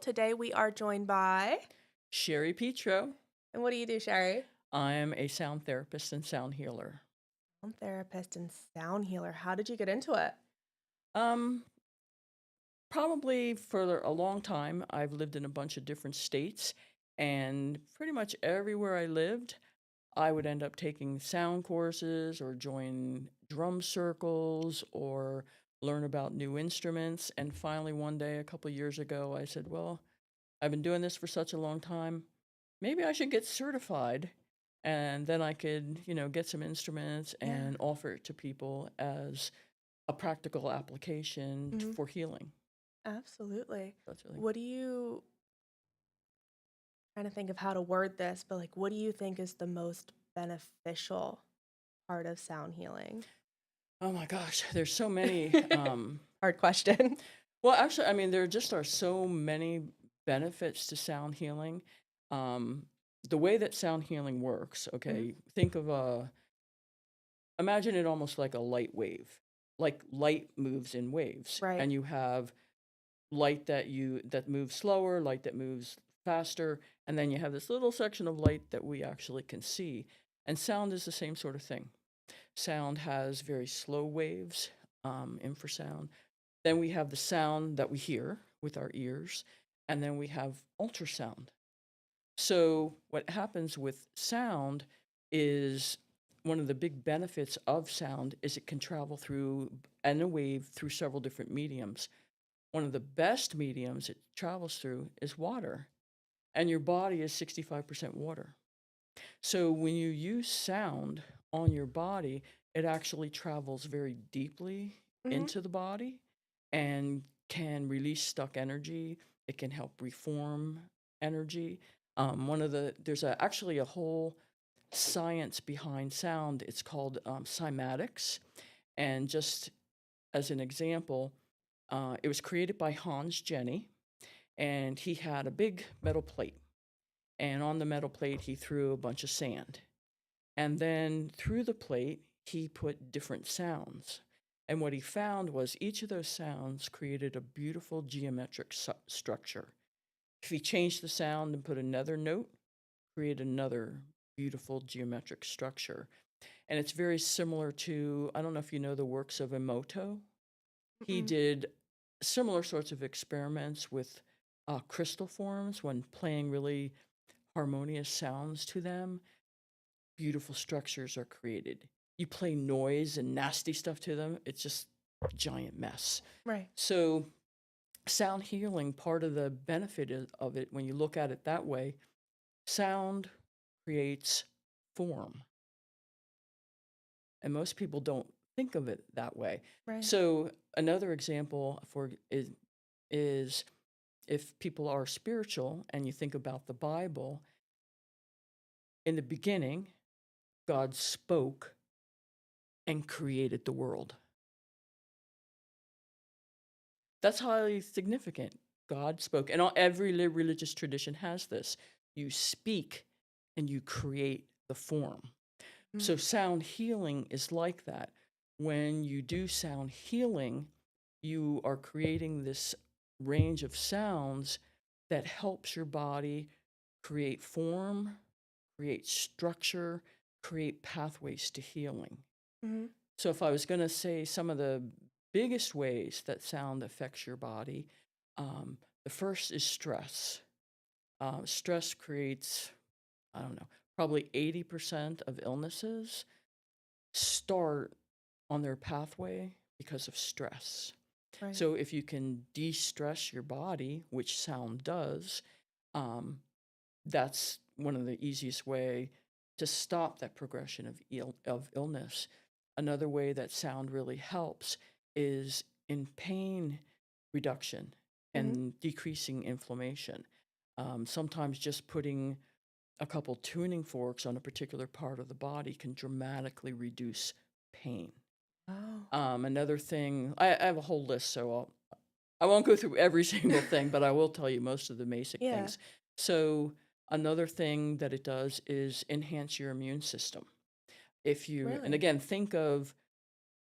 Today we are joined by, Sherry Petro. and what do you do, Sherry? I'm a sound therapist and sound healer. Sound therapist and sound healer. How did you get into it? Um, Probably for a long time, I've lived in a bunch of different states, and pretty much everywhere I lived, I would end up taking sound courses or join drum circles or learn about new instruments. And finally, one day, a couple years ago, I said, well, I've been doing this for such a long time. Maybe I should get certified. And then I could, get some instruments Yeah. and offer it to people as a practical application Hmm. for healing. Absolutely. That's really, What do you, trying to think of how to word this, but like, what do you think is the most beneficial part of sound healing? oh my gosh, there's so many. Hard question. Well, actually, I mean, there just are so many benefits to sound healing. Um, the way that sound healing works, Hmm. okay, think of imagine it almost like a light wave. Like light moves in waves, Right. and you have light that moves slower, light that moves faster, and then you have this little section of light that we actually can see. And sound is the same sort of thing. Sound has very slow waves, infrasound. Then we have the sound that we hear with our ears, and then we have ultrasound. So what happens with sound is one of the big benefits of sound is it can travel through and a wave through several different mediums. One of the best mediums it travels through is water, and your body is 65% water. So when you use sound on your body, it actually travels very deeply Hmm. into the body and can release stuck energy. It can help reform energy. Actually a whole science behind sound. It's called cymatics. And just as an example, it was created by Hans Jenny, and he had a big metal plate. And on the metal plate, he threw a bunch of sand. And then through the plate, he put different sounds. And what he found was each of those sounds created a beautiful geometric structure. If he changed the sound and put another note, create another beautiful geometric structure. And it's very similar to, I don't know if you know the works of Emoto. He Mm-mm. did similar sorts of experiments with crystal forms when playing really harmonious sounds to them. Beautiful structures are created. You play noise and nasty stuff to them, it's just a giant mess. Right. So, sound healing, part of the benefit of it, when you look at it that way, sound creates form. And most people don't think of it that way. Right. So, another example is if people are spiritual and you think about the Bible, in the beginning, God spoke and created the world. That's highly significant. God spoke, and every religious tradition has this. You speak and you create the form. Mm. So, sound healing is like that. When you do sound healing, you are creating this range of sounds that helps your body create form, create structure, create pathways to healing. Mm-hmm. So, if I was going to say some of the biggest ways that sound affects your body, the first is stress. Stress creates, I don't know, probably 80% of illnesses start on their pathway because of stress. Right. So, if you can de stress your body, which sound does, um, that's one of the easiest way to stop that progression of illness. Another way that sound really helps is in pain reduction Mm-hmm. and decreasing inflammation. Sometimes just putting a couple tuning forks on a particular part of the body can dramatically reduce pain. Oh. Another thing, I have a whole list, so I won't go through every single thing, but I will tell you most of the basic Yeah. things. So, another thing that it does is enhance your immune system. And Really? again, think of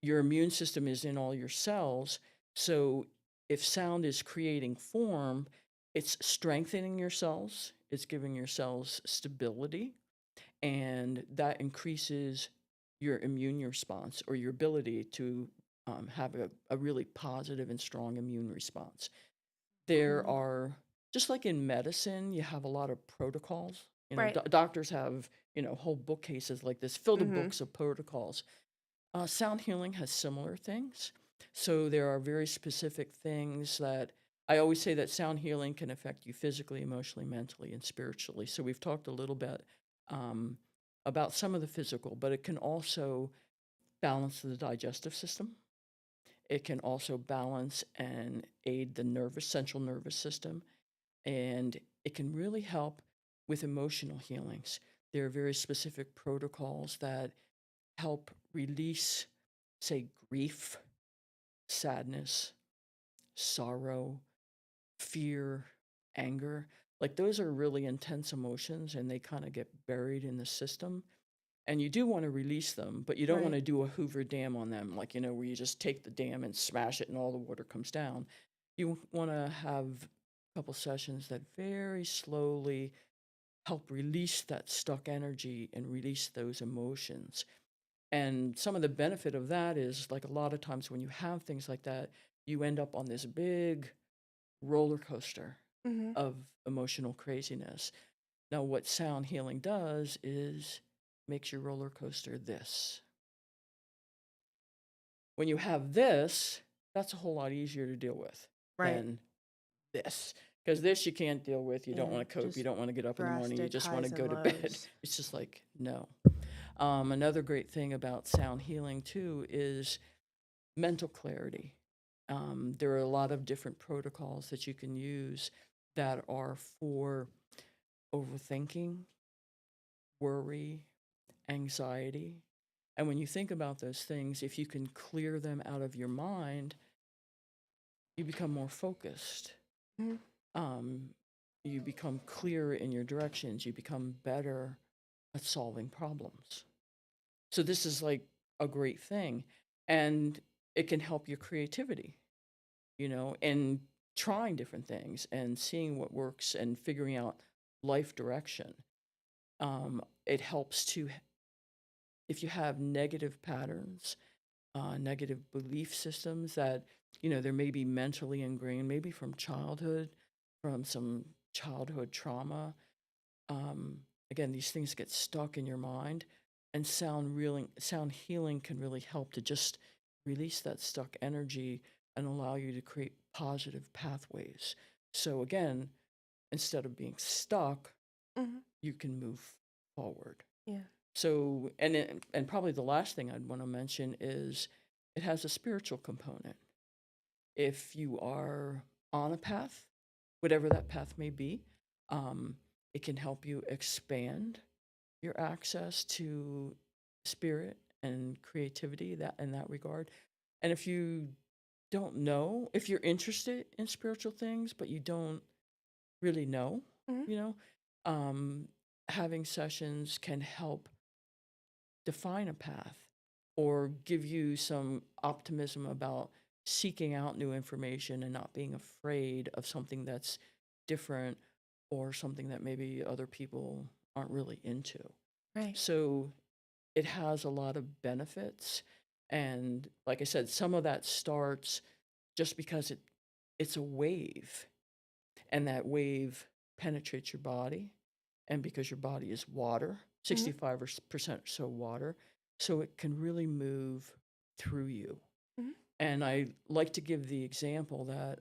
your immune system is in all your cells. So, if sound is creating form, It's strengthening your cells, it's giving your cells stability, and that increases your immune response or your ability to have a really positive and strong immune response. There Cool. are, just like in medicine, you have a lot of protocols. Right. Doctors have, whole bookcases like this filled with Mhm. books of protocols. Sound healing has similar things. So there are very specific things that I always say that sound healing can affect you physically, emotionally, mentally, and spiritually. So we've talked a little bit um, about some of the physical, but it can also balance the digestive system. It can also balance and aid the central nervous system, and it can really help with emotional healings. There are very specific protocols that help release, say, grief, sadness, sorrow, fear, anger. Like those are really intense emotions and they kind of get buried in the system. And you do want to release them, but you don't want Right. to do a Hoover Dam on them, like, where you just take the dam and smash it and all the water comes down. You want to have a couple sessions that very slowly help release that stuck energy and release those emotions. And some of the benefit of that is, like, a lot of times when you have things like that, you end up on this big roller coaster Mhm. of emotional craziness. Now, what sound healing does is makes your roller coaster this. When you have this, that's a whole lot easier to deal with Right. than this. Because this you can't deal with. You don't Yeah. want to cope. You Just don't want to get up in the morning. You drastic just want to highs go and to bed. lows. It's just like, no. Another great thing about sound healing, too, is mental clarity. There are a lot of different protocols that you can use that are for overthinking, worry, anxiety. And when you think about those things, if you can clear them out of your mind, you become more focused. Mhm. Um, you become clearer in your directions. You become better at solving problems. So this is like a great thing. And it can help your creativity, and trying different things and seeing what works and figuring out life direction. It helps to, if you have negative patterns, negative belief systems that, there may be mentally ingrained, maybe from childhood, from some childhood trauma. Um, Again, these things get stuck in your mind, and sound healing can really help to just release that stuck energy and allow you to create positive pathways. So again, instead of being stuck, Mhm. you can move forward. Yeah. So, and probably the last thing I'd want to mention is it has a spiritual component. If you are on a path, whatever that path may be, um, it can help you expand your access to spirit and creativity that in that regard. And if you don't know, if you're interested in spiritual things, but you don't really know, Mhm. you know, um, having sessions can help define a path or give you some optimism about seeking out new information and not being afraid of something that's different or something that maybe other people aren't really into. Right. So it has a lot of benefits. And like I said, some of that starts just because it's a wave, and that wave penetrates your body. And because your body is water, Mhm. 65% or so water, so it can really move through you. Mhm. And I like to give the example that,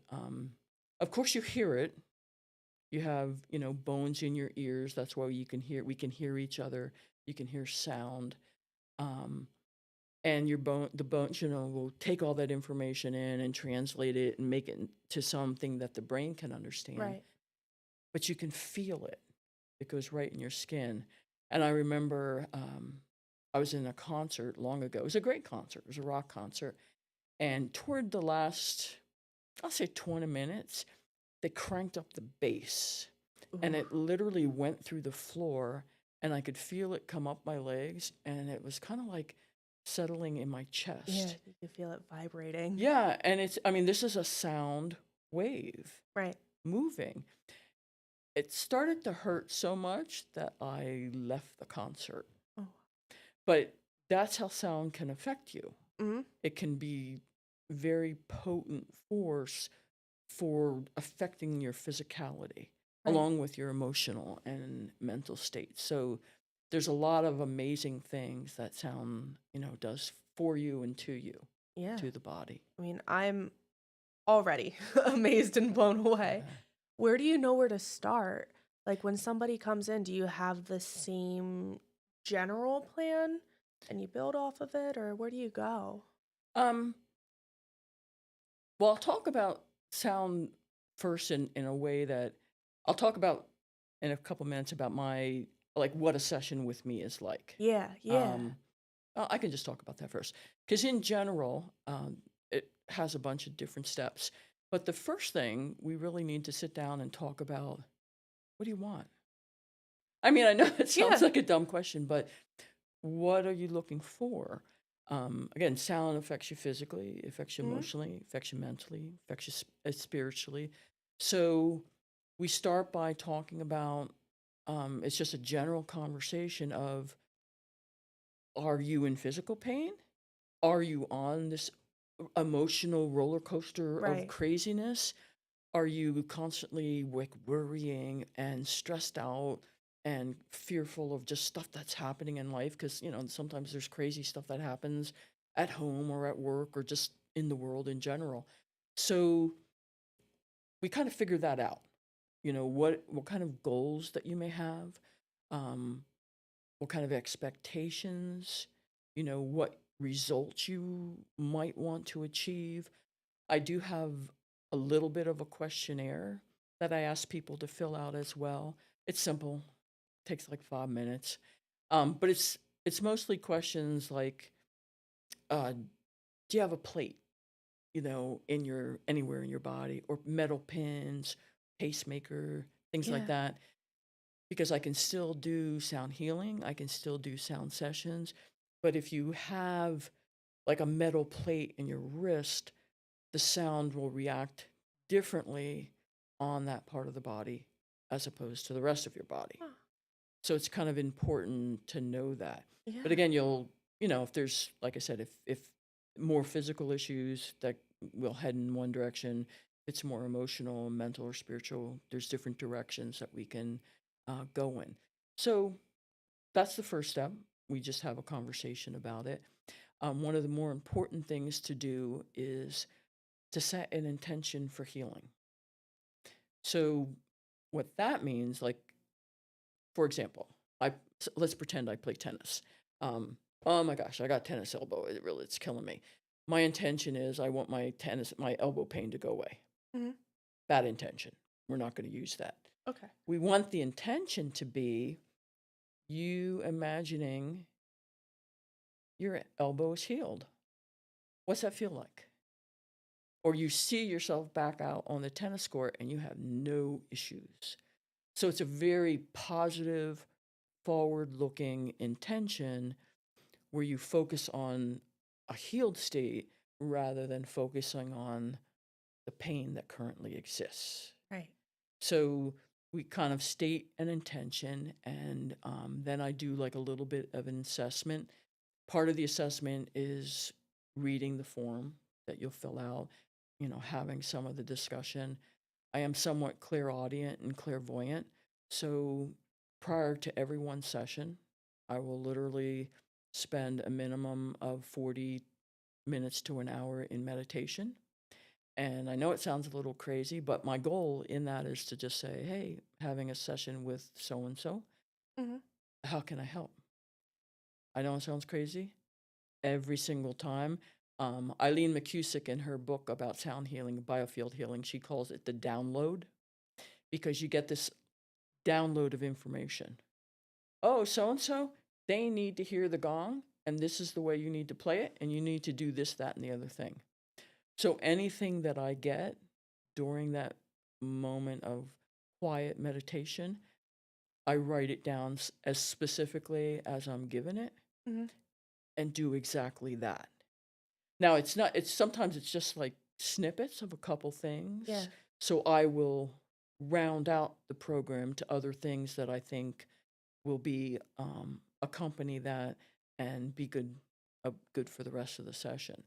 of course, you hear it. You have, bones in your ears. That's why we can hear each other. You can hear sound. Um, and the bones, will take all that information in and translate it and make it into something that the brain can understand. Right. But you can feel it. It goes right in your skin. And I remember I was in a concert long ago. It was a great concert. It was a rock concert. And toward the last, I'll say 20 minutes, they cranked up the bass. And Ooh. it literally went through the floor. And I could feel it come up my legs. And it was kind of like settling in my Yeah, chest. you can feel it vibrating. Yeah. And I mean, this is a sound wave. Right. moving. It started to hurt so much that I left the concert. Oh. But that's how sound can affect you. Mhm. It can be very potent force for affecting your physicality Right. along with your emotional and mental state. So there's a lot of amazing things that sound, does for you and Yeah. to the body. I mean, I'm already amazed and blown away. Yeah. Where do you know where to start? Like when somebody comes in, do you have the same general plan and you build off of it, or where do you go? Um, well, I'll talk about sound first in a way that I'll talk about in a couple minutes about my like what a session with me is like. Yeah, yeah. Um, I can just talk about that first because in general, it has a bunch of different steps. But the first thing we really need to sit down and talk about, what do you want? I mean, I know it sounds Yeah. like a dumb question, but what are you looking for? Again, sound affects you physically, affects you Mhm. emotionally, affects you mentally, affects you spiritually. So we start by talking about it's just a general conversation of, are you in physical pain? Are you on this emotional roller coaster of Right. craziness? Are you constantly like worrying and stressed out and fearful of just stuff that's happening in life? Because, sometimes there's crazy stuff that happens at home or at work or just in the world in general. So we kind of figure that out. What kind of goals that you may have, um, what kind of expectations, what results you might want to achieve. I do have a little bit of a questionnaire that I ask people to fill out as well. It's simple, takes like 5 minutes, but it's mostly questions like, do you have a plate, in your anywhere in your body, or metal pins, pacemaker, things like Yeah. that, because I can still do sound healing, I can still do sound sessions, but if you have like a metal plate in your wrist, the sound will react differently on that part of the body as opposed to the rest of your body. Huh. So it's kind of important to know that. But Yeah. again, if there's, like I said, if more physical issues that will head in one direction, if it's more emotional, mental, or spiritual, there's different directions that we can go in. So that's the first step. We just have a conversation about it. One of the more important things to do is to set an intention for healing. So, what that means, like, for example, let's pretend I play tennis. Oh my gosh, I got tennis elbow. It's killing me. My intention is I want my elbow pain to go away. Mhm. Bad intention. We're not going to use that. Okay. We want the intention to be you imagining your elbow is healed. What's that feel like? Or you see yourself back out on the tennis court and you have no issues. So it's a very positive, forward looking intention where you focus on a healed state rather than focusing on the pain that currently exists. Right. So we kind of state an intention, and then I do like a little bit of an assessment. Part of the assessment is reading the form that you'll fill out, having some of the discussion. I am somewhat clairaudient and clairvoyant. So prior to every one session, I will literally spend a minimum of 40 minutes to an hour in meditation. And I know it sounds a little crazy, but my goal in that is to just say, hey, having a session with so and so, Mhm. how can I help? I know it sounds crazy. Every single time. Eileen McCusick, in her book about sound healing, biofield healing, she calls it the download because you get this download of information. Oh, so and so, they need to hear the gong, and this is the way you need to play it, and you need to do this, that, and the other thing. So anything that I get during that moment of quiet meditation, I write it down as specifically as I'm given it Mhm. and do exactly that. Now, it's not, it's sometimes it's just like snippets of a couple things. Yeah. So I will round out the program to other things that I think will be accompany that and be good for the rest of the session.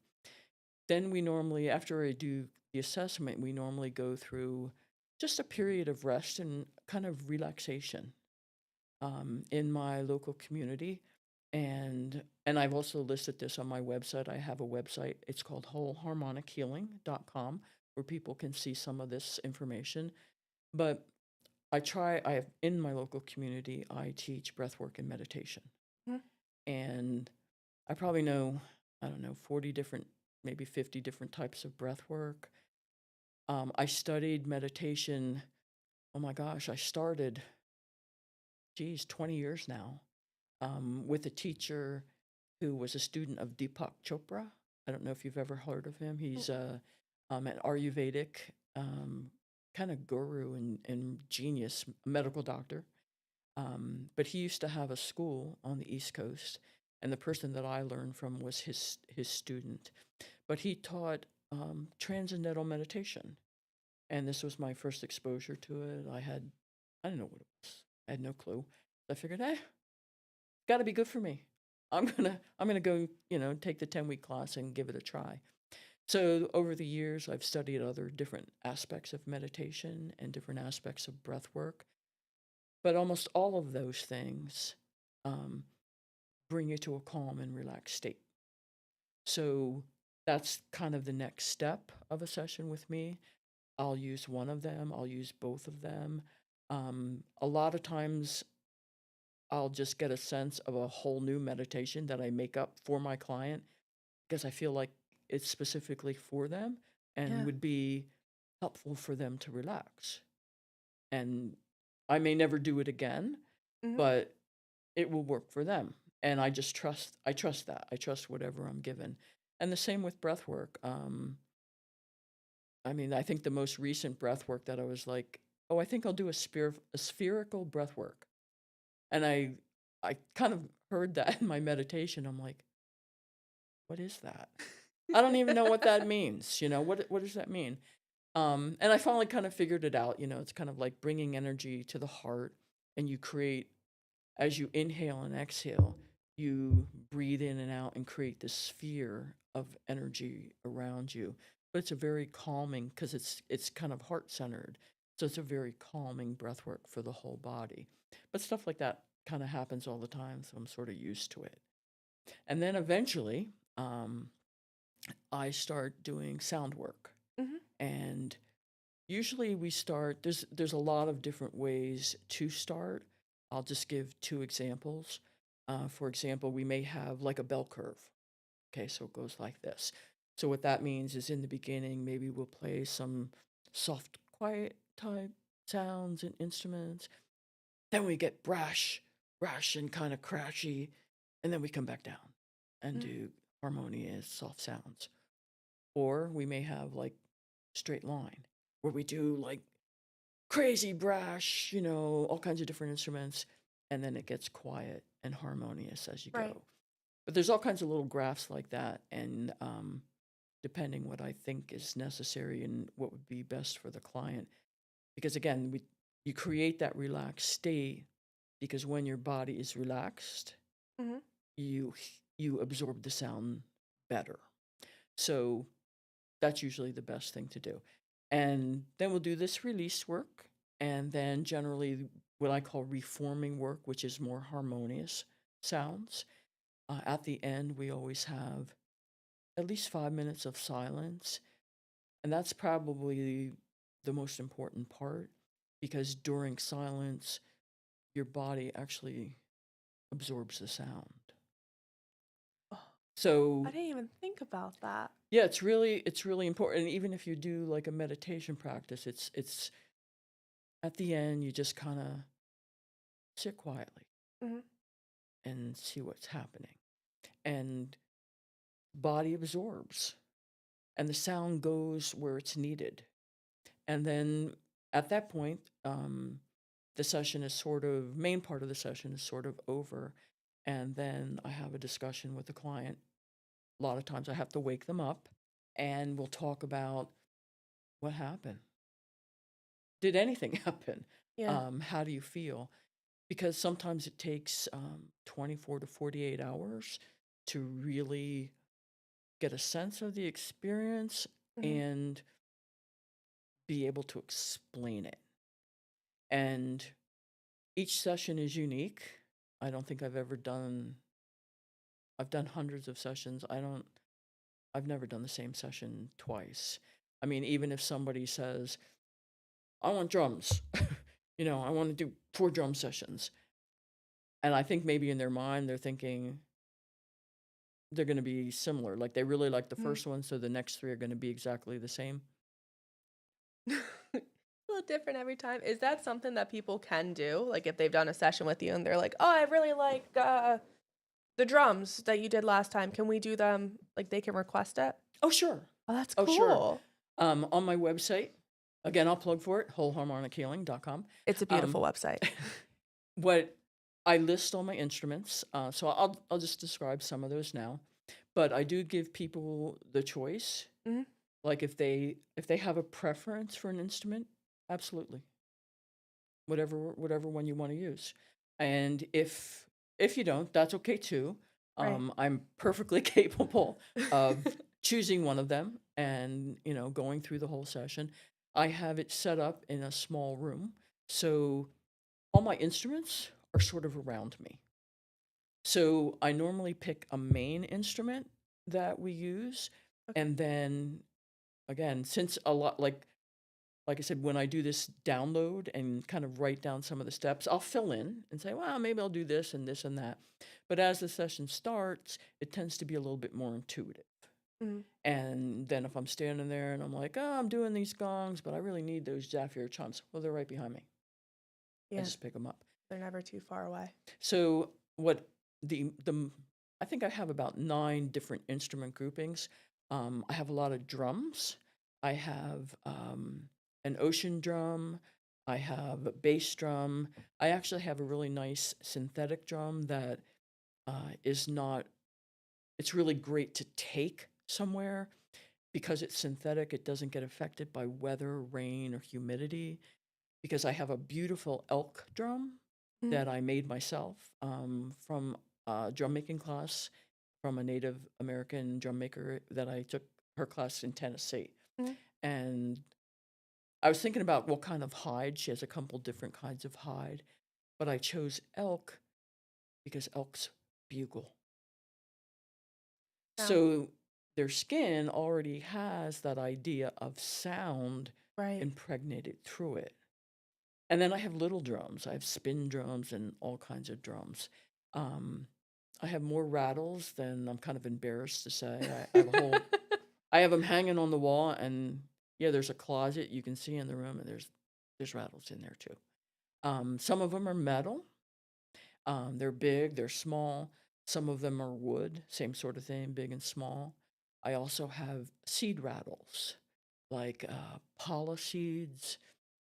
Then we normally, after I do the assessment, we normally go through just a period of rest and kind of relaxation in my local community. And I've also listed this on my website. I have a website. It's called wholeharmonichealing.com, where people can see some of this information. But I have in my local community, I teach breathwork and meditation. Mhm. And I probably know, I don't know, 40 different, maybe 50 different types of breath work. I studied meditation. Oh my gosh, I started, 20 years now, with a teacher who was a student of Deepak Chopra. I don't know if you've ever heard of him. He's an Ayurvedic kind of guru and genius medical doctor. But he used to have a school on the East Coast, and the person that I learned from was his student. But he taught transcendental meditation, and this was my first exposure to it. I didn't know what it was. I had no clue. I figured, got to be good for me. I'm gonna go, take the 10-week class and give it a try. So over the years, I've studied other different aspects of meditation and different aspects of breath work, but almost all of those things um, bring you to a calm and relaxed state. So that's kind of the next step of a session with me. I'll use one of them, I'll use both of them. A lot of times, I'll just get a sense of a whole new meditation that I make up for my client because I feel like it's specifically for them and Yeah. would be helpful for them to relax. And I may never do it again, Mhm. but it will work for them. And I trust that. I trust whatever I'm given. And the same with breath work. I mean, I think the most recent breath work that I was like, oh, I think I'll do a spherical breath work. And I kind of heard that in my meditation. I'm like, what is that? I don't even know what that means. What does that mean? And I finally kind of figured it out. It's kind of like bringing energy to the heart, and you create, as you inhale and exhale, you breathe in and out and create this sphere of energy around you. But it's a very calming because it's kind of heart centered, so it's a very calming breath work for the whole body. But stuff like that kind of happens all the time, so I'm sort of used to it. And then eventually, I start doing sound work, Mhm. and usually we start. There's a lot of different ways to start. I'll just give two examples. For example, we may have like a bell curve. Okay, so it goes like this. So what that means is in the beginning, maybe we'll play some soft, quiet type sounds and instruments. Then we get brash and kind of crashy, and then we come back down and Mhm. do harmonious, soft sounds. Or we may have like straight line where we do like crazy brash, all kinds of different instruments, and then it gets quiet and harmonious as you Right. go. But there's all kinds of little graphs like that, and depending what I think is necessary and what would be best for the client, because again, you create that relaxed state because when your body is relaxed, Mhm. you you absorb the sound better. So that's usually the best thing to do. And then we'll do this release work, and then generally what I call reforming work, which is more harmonious sounds. At the end, we always have at least 5 minutes of silence. And that's probably the most important part because during silence, your body actually absorbs the sound. Oh, I So didn't even think about that. yeah, it's really important. And even if you do like a meditation practice, it's at the end you just kind of sit quietly Mhm. and see what's happening. And body absorbs and the sound goes where it's needed. And then at that point, the session is main part of the session is sort of over. And then I have a discussion with the client. A lot of times I have to wake them up and we'll talk about what happened. did anything happen? Yeah. How do you feel? Because sometimes it takes 24 to 48 hours to really get a sense of the experience Mhm. and be able to explain it. And each session is unique. I don't think I've done hundreds of sessions. I've never done the same session twice. I mean, even if somebody says, I want drums, I want to do 4 drum sessions. And I think maybe in their mind, they're thinking they're going to be similar. Like they really like the Mhm. first one, so the next 3 are going to be exactly the same. A little different every time. Is that something that people can do? Like if they've done a session with you and they're like, "Oh, I really like the drums that you did last time. Can we do them?" Like they can request it. Oh, sure. Oh, that's Oh, sure. cool. On my website, again, I'll plug for it, wholeharmonichealing.com. It's a beautiful Um, website. what I list all my instruments, so I'll just describe some of those now. But I do give people the choice. Mhm. Like if they have a preference for an instrument, absolutely, whatever one you want to use. And if you don't, that's okay too. Right. I'm perfectly capable of choosing one of them and going through the whole session. I have it set up in a small room, so all my instruments are sort of around me. So I normally pick a main instrument that we use, Okay. and then again, since a lot like I said, when I do this download and kind of write down some of the steps, I'll fill in and say, well, maybe I'll do this and this and that. But as the session starts, it tends to be a little bit more intuitive. Mhm. And then if I'm standing there and I'm like, oh, I'm doing these gongs, but I really need those Zafir chimes. Well, they're right behind me. I Yeah, just pick them up. they're never too far away. So what the I think I have about 9 different instrument groupings. I have a lot of drums. I have an ocean drum. I have a bass drum. I actually have a really nice synthetic drum that is not. It's really great to take somewhere because it's synthetic. It doesn't get affected by weather, rain, or humidity. Because I have a beautiful elk drum Mhm. that I made myself from a drum making class from a Native American drum maker that I took her class in Tennessee. Mhm. And I was thinking about what kind of hide. She has a couple different kinds of hide, but I chose elk because elks bugle. Sound So their skin already has that idea of sound right. impregnated through it. And then I have little drums. I have spin drums and all kinds of drums. Um, I have more rattles than I'm kind of embarrassed to say. I have a whole, I have them hanging on the wall, and yeah, there's a closet you can see in the room, and there's rattles in there too. Some of them are metal. They're big, they're small. Some of them are wood, same sort of thing, big and small. I also have seed rattles, like pala seeds,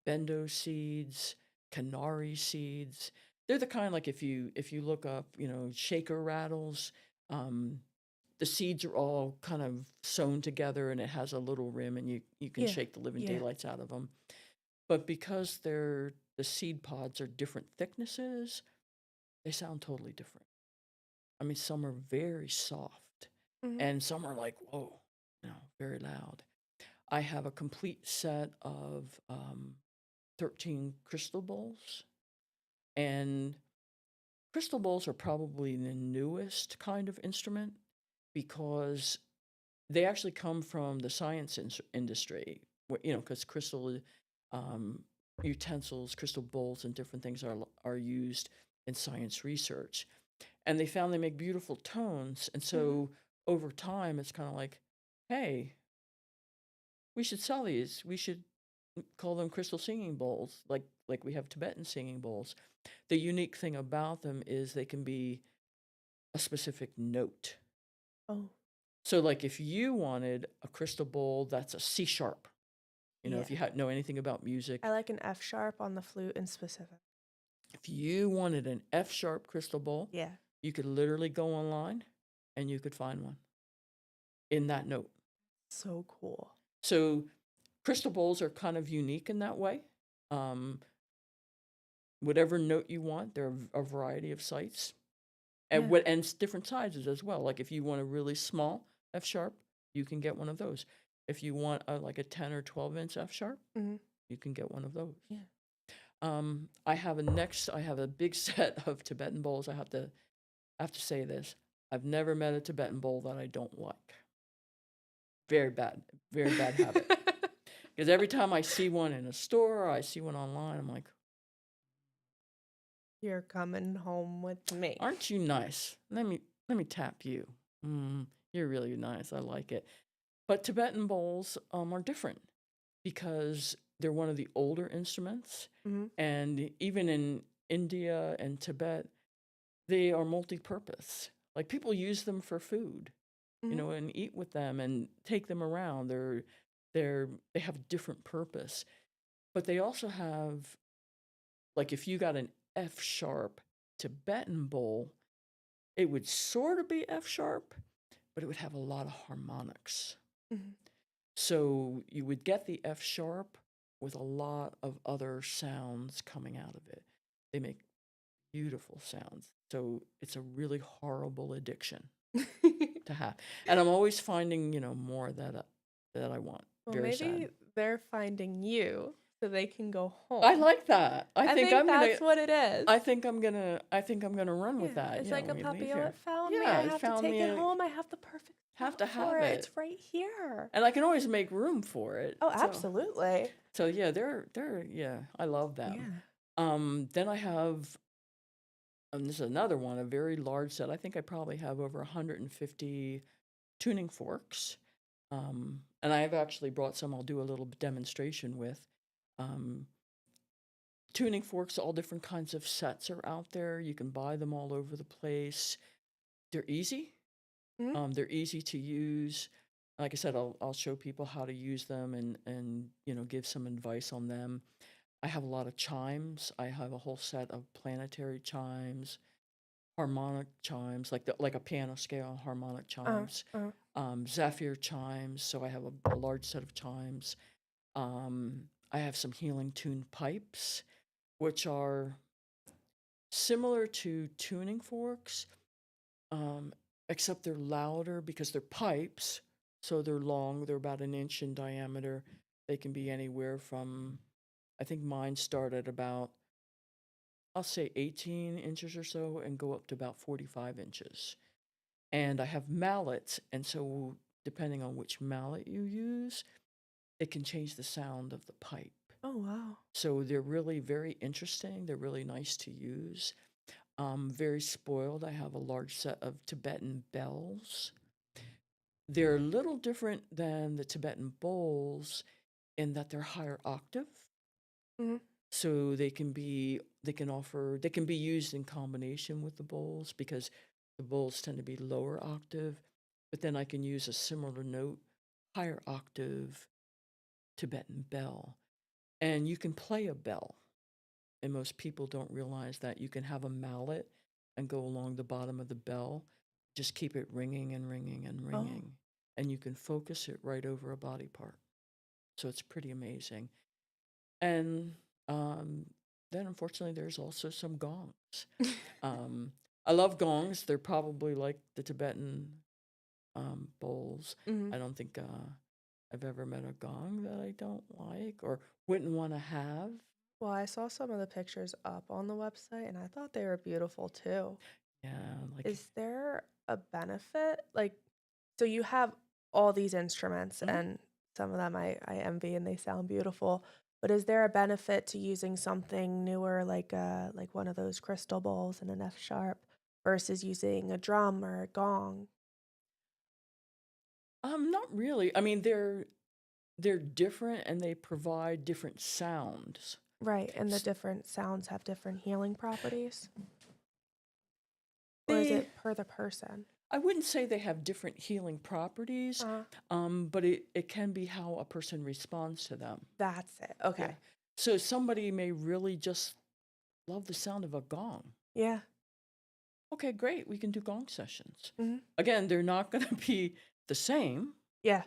bendo seeds, canary seeds. They're the kind like if you look up, shaker rattles, um, the seeds are all kind of sewn together and it has a little rim and you can Yeah. shake the living Yeah. daylights out of them. But because the seed pods are different thicknesses, they sound totally different. I mean, some are very soft Mhm. and some are like, whoa, very loud. I have a complete set of 13 crystal bowls. And crystal bowls are probably the newest kind of instrument because they actually come from the science industry, because crystal um, utensils, crystal bowls, and different things are used in science research. And they found they make beautiful tones. And Mhm. so over time, it's kind of like, hey, we should sell these. We should call them crystal singing bowls, like we have Tibetan singing bowls. The unique thing about them is they can be a specific note. Oh, So, like if you wanted a crystal bowl that's a C sharp, yeah. if you know anything about I music, like an F sharp on the flute in specific. if you wanted an F sharp crystal bowl, Yeah. you could literally go online and you could find one in that note. So cool. So, crystal bowls are kind of unique in that way. Um, whatever note you want, there are a variety of sites, and Yeah. different sizes as well. Like if you want a really small F sharp, you can get one of those. If you want like a 10 or 12-inch F sharp, Hmm. you can get one of those. Yeah. I have a big set of Tibetan bowls. I have to say this. I've never met a Tibetan bowl that I don't like. Very bad, very bad habit. Because every time I see one in a store or I see one online, I'm like, You're coming home with me. aren't you nice? Let me tap you. Mm, you're really nice. I like it. But Tibetan bowls are different because they're one of the older instruments, Hmm. and even in India and Tibet, they are multi-purpose. Like people use them for food, Hmm. and eat with them and take them around. They have a different purpose, but they also have, like, if you got an F sharp Tibetan bowl, it would sort of be F sharp, but it would have a lot of harmonics. Hmm. So you would get the F sharp with a lot of other sounds coming out of it. They make beautiful sounds. So it's a really horrible addiction to have. And I'm always finding, more that I want. Well, Very sad. maybe they're finding you so they can go I home. like that. I think that's what it is. I think I'm gonna run with Yeah, that. it's like a When we puppy. leave Oh, here. it found me. I Yeah, it have to found take me. it home. I have the perfect Have to spot for have it. it, It's right here. and I can always make room for it. Oh, So, absolutely. so yeah, they're yeah, I love them. Yeah. Then I have, this is another one, a very large set. I think I probably have over 150 tuning forks. And I have actually brought some. I'll do a little demonstration with. Um, Tuning forks, all different kinds of sets are out there. You can buy them all over the place. They're easy. Hmm. They're easy to use. Like I said, I'll show people how to use them and give some advice on them. I have a lot of chimes. I have a whole set of planetary chimes, harmonic chimes, like a piano scale harmonic Uh, chimes, uh. Zephyr chimes. So I have a large set of chimes. I have some healing tuned pipes, which are similar to tuning forks, um, except they're louder because they're pipes. So they're long, they're about an inch in diameter. They can be anywhere from, I think mine start at about, I'll say 18 inches or so and go up to about 45 inches. And I have mallets, and so depending on which mallet you use, it can change the sound of the pipe. Oh, wow. So they're really very interesting. They're really nice to use. Very spoiled. I have a large set of Tibetan bells. They're a little different than the Tibetan bowls in that they're higher octave. Hmm. So they can be used in combination with the bowls because the bowls tend to be lower octave, but then I can use a similar note, higher octave Tibetan bell. And you can play a bell. And most people don't realize that you can have a mallet and go along the bottom of the bell, just keep it ringing and ringing and Oh. ringing, and you can focus it right over a body part. So it's pretty amazing. And then, unfortunately, there's also some gongs. Um, I love gongs. They're probably like the Tibetan bowls. Hmm. I don't think I've ever met a gong that I don't like or wouldn't want to have. Well, I saw some of the pictures up on the website and I thought they were beautiful too. Yeah, like. Is there a benefit? Like, so you have all these instruments Mhm. and some of them I envy and they sound beautiful. But is there a benefit to using something newer like one of those crystal bowls and an F sharp versus using a drum or a gong? Not really. I mean, they're different and they provide different sounds. Right, and the S- different sounds have different healing properties? Or is They, it per the person? I wouldn't say they have different healing properties, Uh, but it can be how a person responds to them. that's it. Yeah. Okay. So somebody may really just love the sound of a gong. Yeah. Okay, great. We can do gong sessions. Hmm. Again, they're not going to be the same, Yeah.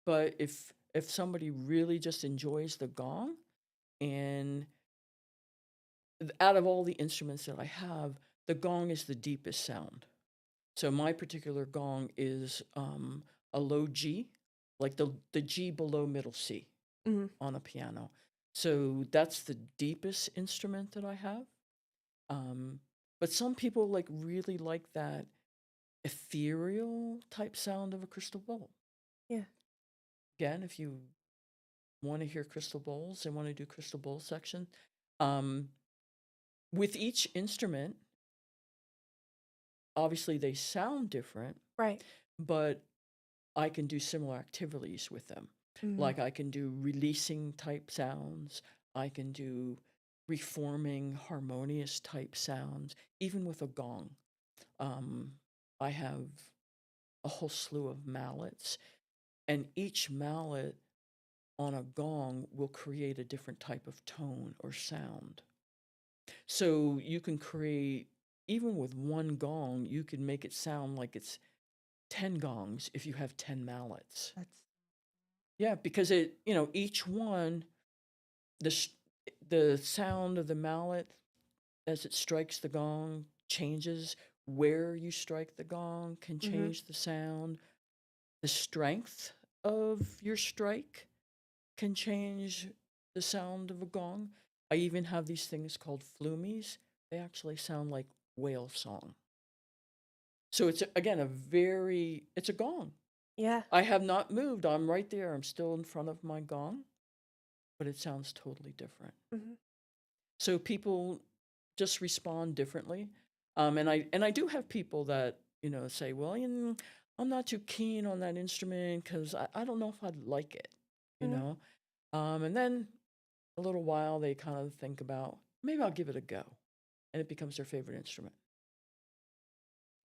but if somebody really just enjoys the gong, And out of all the instruments that I have, the gong is the deepest sound. So my particular gong is a low G, like the G below middle C Mhm. on a piano. So that's the deepest instrument that I have. Um, but some people like really like that ethereal type sound of a crystal bowl. Yeah. Again, if you want to hear crystal bowls and want to do crystal bowl section, um, with each instrument, obviously they sound different, Right. but I can do similar activities with them. Mhm. Like I can do releasing type sounds, I can do reforming harmonious type sounds, even with a gong. Um, I have a whole slew of mallets, and each mallet on a gong will create a different type of tone or sound. So you can create, even with one gong, you can make it sound like it's 10 gongs if you have 10 mallets. That's Yeah, because each one, the sh- the sound of the mallet as it strikes the gong changes. Where you strike the gong can Mhm. change the sound. The strength of your strike can change the sound of a gong. I even have these things called flumies. They actually sound like whale song. So it's again it's a gong. Yeah. I have not moved. I'm right there. I'm still in front of my gong, but it sounds totally different. Mhm. So people just respond differently. And I do have people that, say, well, I'm not too keen on that instrument because I don't know if I'd like it, you Mhm. know? And then a little while they kind of think about, maybe I'll give it a go. And it becomes their favorite instrument.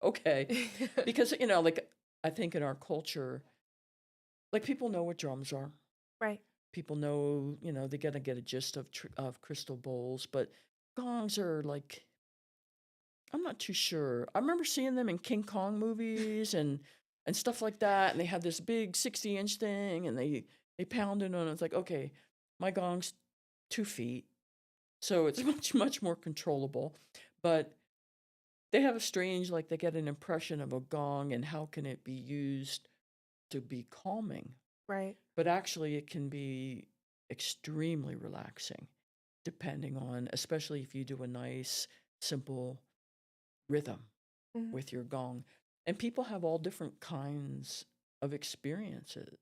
Okay. Because, like I think in our culture, like people know what drums are. Right. People know, they gotta get a gist of crystal bowls, but gongs are like, I'm not too sure. I remember seeing them in King Kong movies and stuff like that, and they had this big 60-inch thing, and they pounded on it. It's like, okay, my gong's 2 feet, so it's much more controllable. But they have a strange, like they get an impression of a gong and how can it be used to be calming. Right. But actually, it can be extremely relaxing, depending on, especially if you do a nice, simple rhythm Mhm. with your gong. And people have all different kinds of experiences.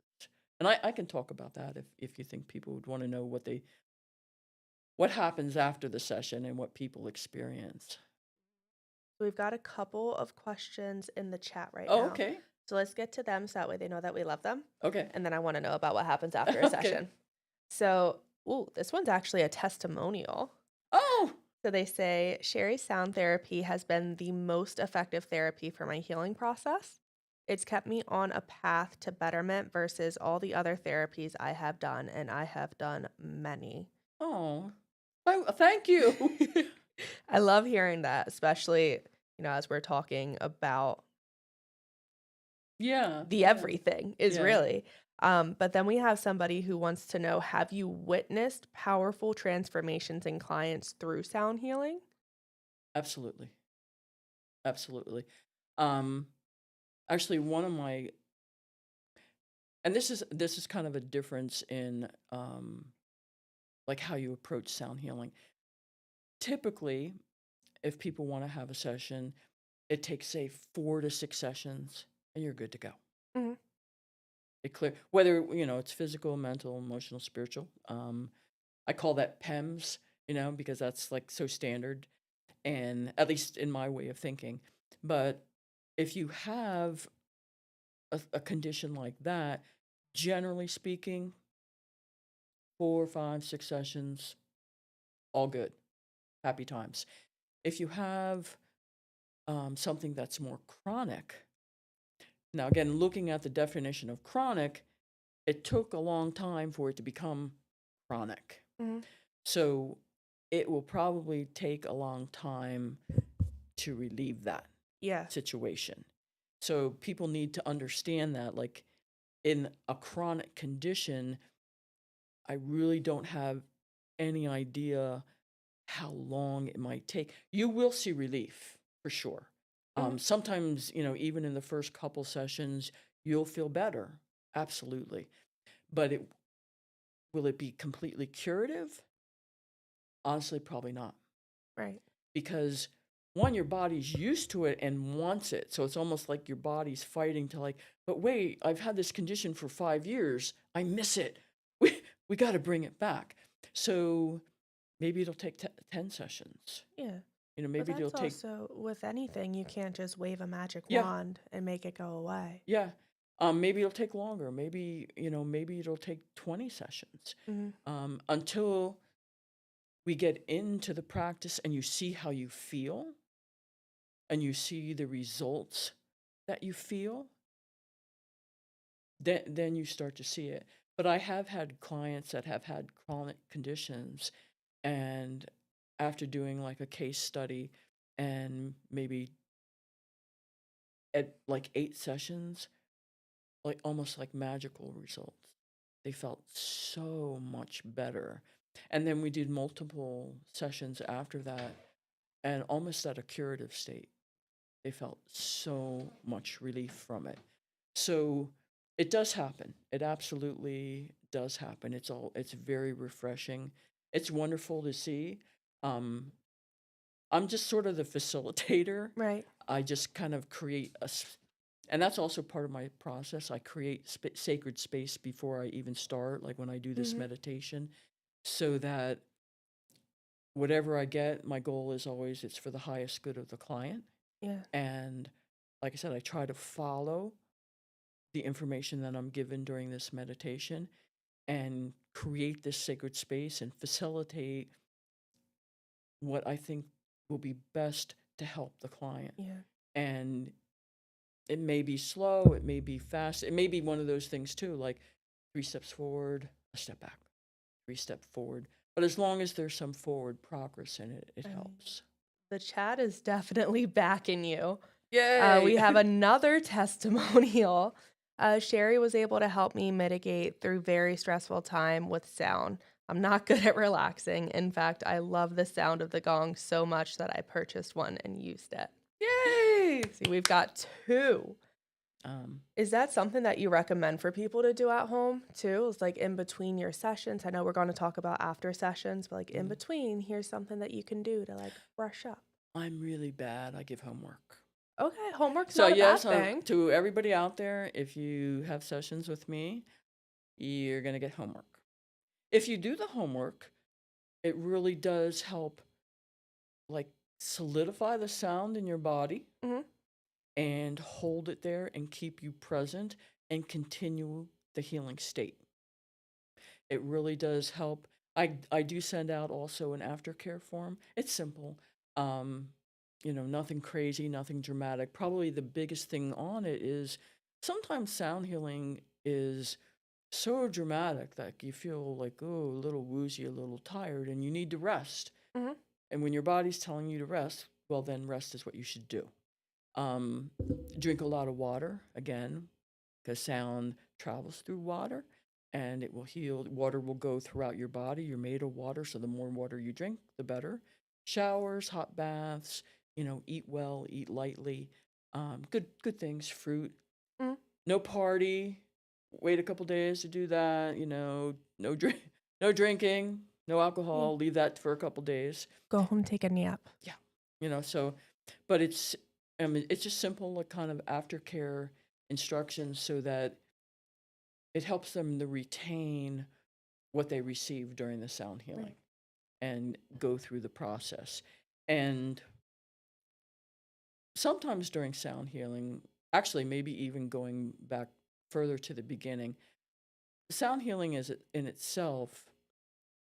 And I can talk about that if you think people would want to know what happens after the session and what people experience. We've got a couple of questions in the chat right Oh, now. okay. So let's get to them so that way they know that we love them. Okay. And then I want to know about what happens after a Okay. session. So, ooh, this one's actually a testimonial. Oh, So they say, Sherry's sound therapy has been the most effective therapy for my healing process. It's kept me on a path to betterment versus all the other therapies I have done, and I have done many. oh. Thank you. I love hearing that, especially, as we're talking about Yeah. the Yeah. everything is Yeah. really. But then we have somebody who wants to know, have you witnessed powerful transformations in clients through sound healing? Absolutely. Absolutely. Um, Actually, one of my and this is kind of a difference in like how you approach sound healing. Typically, if people want to have a session, it takes say 4 to 6 sessions, and you're good to go. Mhm. It clear whether it's physical, mental, emotional, spiritual. I call that PEMS, because that's like so standard, and at least in my way of thinking. But if you have a condition like that, generally speaking, 4, 5, 6 sessions, all good, happy times. If you have something that's more chronic, now again, looking at the definition of chronic, it took a long time for it to become chronic. Mhm. So it will probably take a long time to relieve that Yeah. situation. So people need to understand that, like in a chronic condition, I really don't have any idea how long it might take. You will see relief for sure. Mhm. Sometimes, even in the first couple sessions, you'll feel better. Absolutely. But will it be completely curative? Honestly, probably not. Right. Because one, your body's used to it and wants it. So it's almost like your body's fighting to like, but wait, I've had this condition for 5 years. I miss it. We got to bring it back. So maybe it'll take 10 sessions. Yeah. But Maybe it'll that's take, also with anything, you can't just wave a magic yeah, wand and make it go away. yeah. Maybe it'll take longer. Maybe it'll take 20 sessions. Hmm. Until we get into the practice and you see how you feel and you see the results that you feel, then you start to see it. But I have had clients that have had chronic conditions, and after doing like a case study and maybe at like 8 sessions, like almost like magical results. They felt so much better. And then we did multiple sessions after that, and almost at a curative state. They felt so much relief from it. So it does happen. It absolutely does happen. It's very refreshing. It's wonderful to see. Um, I'm just sort of the facilitator. Right. I just kind of create and that's also part of my process. I create sacred space before I even start, like when I do this Hmm. meditation, so that whatever I get, my goal is always it's for the highest good of the client. Yeah. And like I said, I try to follow the information that I'm given during this meditation and create this sacred space and facilitate what I think will be best to help the client. Yeah. And it may be slow, it may be fast, it may be one of those things too, like 3 steps forward, a step back, 3 step forward. But as long as there's some forward progress in it, it I mean, helps. the chat is definitely backing you. We Yay! have another testimonial. Sherry was able to help me mitigate through very stressful time with sound. I'm not good at relaxing. In fact, I love the sound of the gong so much that I purchased one and used it. Yay! See, we've got two. Um, Is that something that you recommend for people to do at home too? It's like in between your sessions. I know we're going to talk about after sessions, but like in mm, between, here's something that you can do to like brush up. I'm really bad. I give homework. Okay, homework's So not a bad yes, thing. to everybody out there, if you have sessions with me, you're gonna get homework. If you do the homework, it really does help, like solidify the sound in your body Hmm. and hold it there and keep you present and continue the healing state. It really does help. I do send out also an aftercare form. It's simple. Um, nothing crazy, nothing dramatic. Probably the biggest thing on it is sometimes sound healing is so dramatic that you feel like, oh, a little woozy, a little tired, and you need to rest. Hmm. And when your body's telling you to rest, well, then rest is what you should do. Um, Drink a lot of water, again, because sound travels through water and it will heal. Water will go throughout your body. You're made of water, so the more water you drink, the better. Showers, hot baths, eat well, eat lightly. Good things, fruit. Hmm. No party. Wait a couple days to do that. No drink, no drinking, no Yeah. alcohol. Leave that for a couple days. Go home, take a nap. Yeah, so, but it's just simple, like kind of aftercare instructions so that it helps them to retain what they received during the sound Right. healing and go through the process. And sometimes during sound healing, actually, maybe even going back further to the beginning, sound healing is in itself,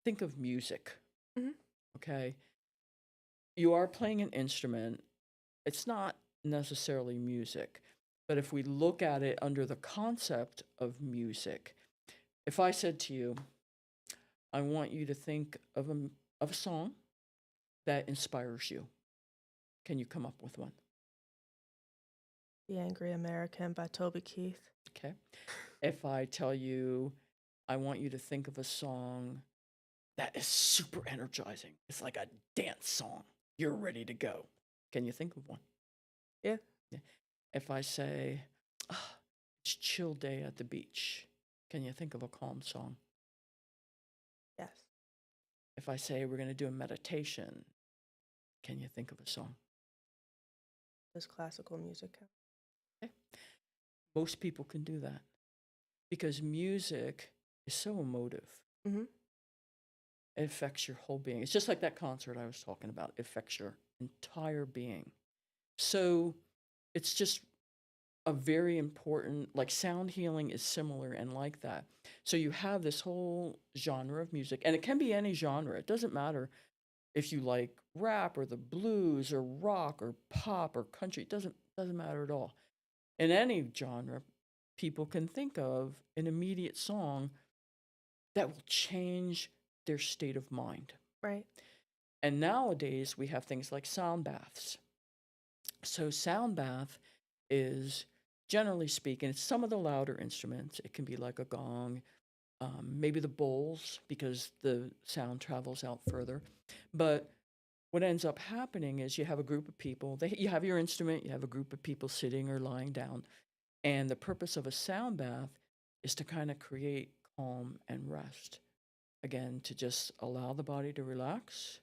think of music, Hmm. okay? You are playing an instrument, it's not necessarily music, but if we look at it under the concept of music, if I said to you, I want you to think of a song that inspires you. Can you come up with one? The Angry American by Toby Keith. Okay. If I tell you, I want you to think of a song that is super energizing. It's like a dance song. You're ready to go. Can you think of one? Yeah. Yeah. If I say, "Ah, it's chill day at the beach," can you think of a calm song? Yes. If I say we're going to do a meditation, can you think of a song? Does classical music count? Okay. Most people can do that because music is so emotive. Mm-hmm. It affects your whole being. It's just like that concert I was talking about. It affects your entire being. So it's just a very important, like sound healing is similar and like that. So you have this whole genre of music, and it can be any genre. It doesn't matter if you like rap or the blues or rock or pop or country. It doesn't matter at all. In any genre, people can think of an immediate song that will change their state of mind. Right. And nowadays we have things like sound baths. So sound bath is, generally speaking, it's some of the louder instruments. It can be like a gong, maybe the bowls because the sound travels out further. But what ends up happening is you have a group of people. You have your instrument. You have a group of people sitting or lying down, and the purpose of a sound bath is to kind of create calm and rest. Again, to just allow the body to relax.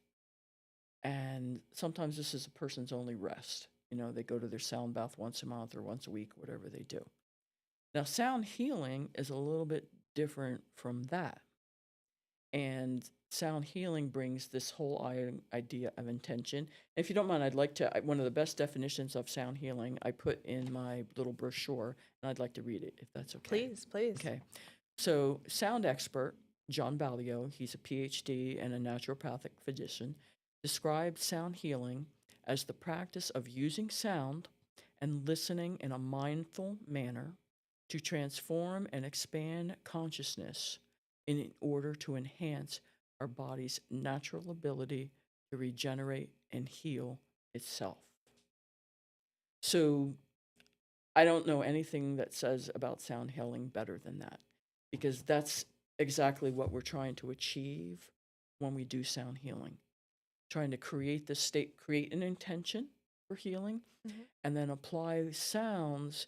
And sometimes this is a person's only rest. They go to their sound bath once a month or once a week, whatever they do. Now, sound healing is a little bit different from that. And sound healing brings this whole idea of intention. If you don't mind, I'd like to, one of the best definitions of sound healing I put in my little brochure, and I'd like to read it if that's okay. Please, please. Okay. So, sound expert John Balio, he's a PhD and a naturopathic physician, describes sound healing as the practice of using sound and listening in a mindful manner to transform and expand consciousness in order to enhance our body's natural ability to regenerate and heal itself. So, I don't know anything that says about sound healing better than that, because that's exactly what we're trying to achieve when we do sound healing. Trying to create the state, create an intention for healing, Mhm. and then apply sounds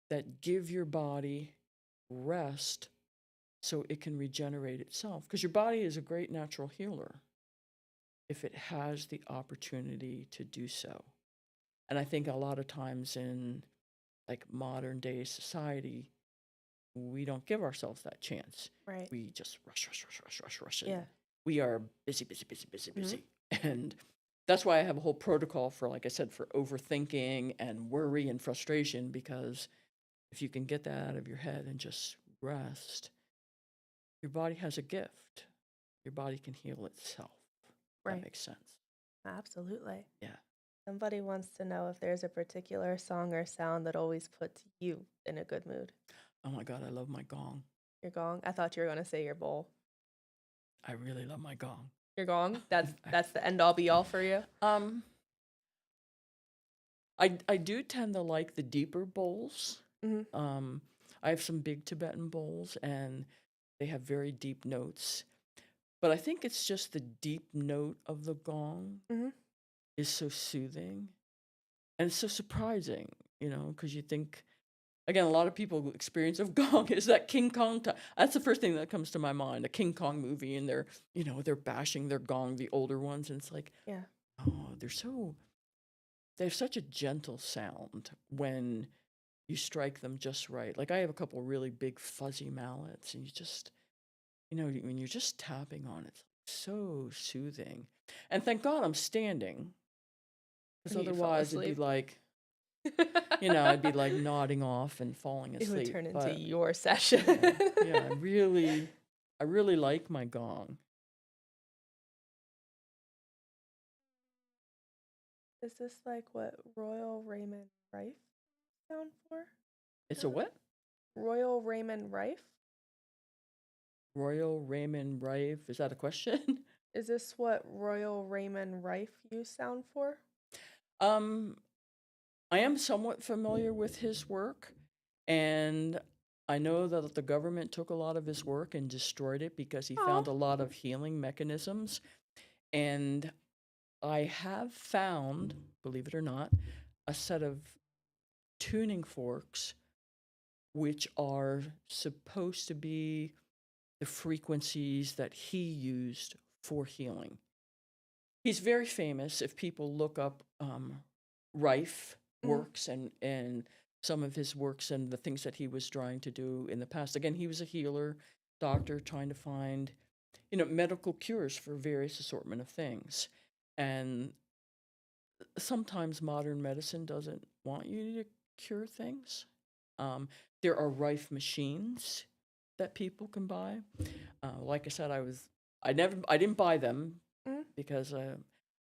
that give your body rest so it can regenerate itself. Because your body is a great natural healer if it has the opportunity to do so. And I think a lot of times in like modern day society, we don't give ourselves that chance. Right. We just rush. And Yeah. we are busy, busy, busy, busy, Mhm. busy. And that's why I have a whole protocol for, like I said, for overthinking and worry and frustration, because if you can get that out of your head and just rest, your body has a gift. Your body can heal itself. That Right. makes sense. Absolutely. Yeah. Somebody wants to know if there's a particular song or sound that always puts you in a good mood. Oh my God, I love my gong. Your gong? I thought you were going to say your bowl. I really love my gong. Your gong? That's the end all be all for you? Um, I do tend to like the deeper bowls. Mhm. I have some big Tibetan bowls, and they have very deep notes. But I think it's just the deep note of the gong Mhm. is so soothing, and it's so surprising, because you think, again, a lot of people experience of gong is that King Kong. That's the first thing that comes to my mind, a King Kong movie, and they're bashing their gong, the older ones, and it's like, Yeah. oh, they have such a gentle sound when you strike them just right. Like I have a couple really big fuzzy mallets, and when you're just tapping on it, it's so soothing. And thank God I'm standing, because You fall otherwise it'd be asleep. like, I'd be like nodding off and falling It would asleep. turn into But your session. yeah, I really like my gong. Is this like what Royal Raymond Rife sound for? It's a what? Royal Raymond Rife? Royal Raymond Rife. Is that a question? Is this what Royal Raymond Rife used sound for? um, I am somewhat familiar with his work, and I know that the government took a lot of his work and destroyed it because he Oh. found a lot of healing mechanisms. And I have found, believe it or not, a set of tuning forks which are supposed to be the frequencies that he used for healing. He's very famous. If people look up Rife Mhm. works and some of his works and the things that he was trying to do in the past. Again, he was a healer, doctor, trying to find, medical cures for various assortment of things. And sometimes modern medicine doesn't want you to cure things. Um, there are Rife machines that people can buy. Like I said, I didn't buy them Mhm. because,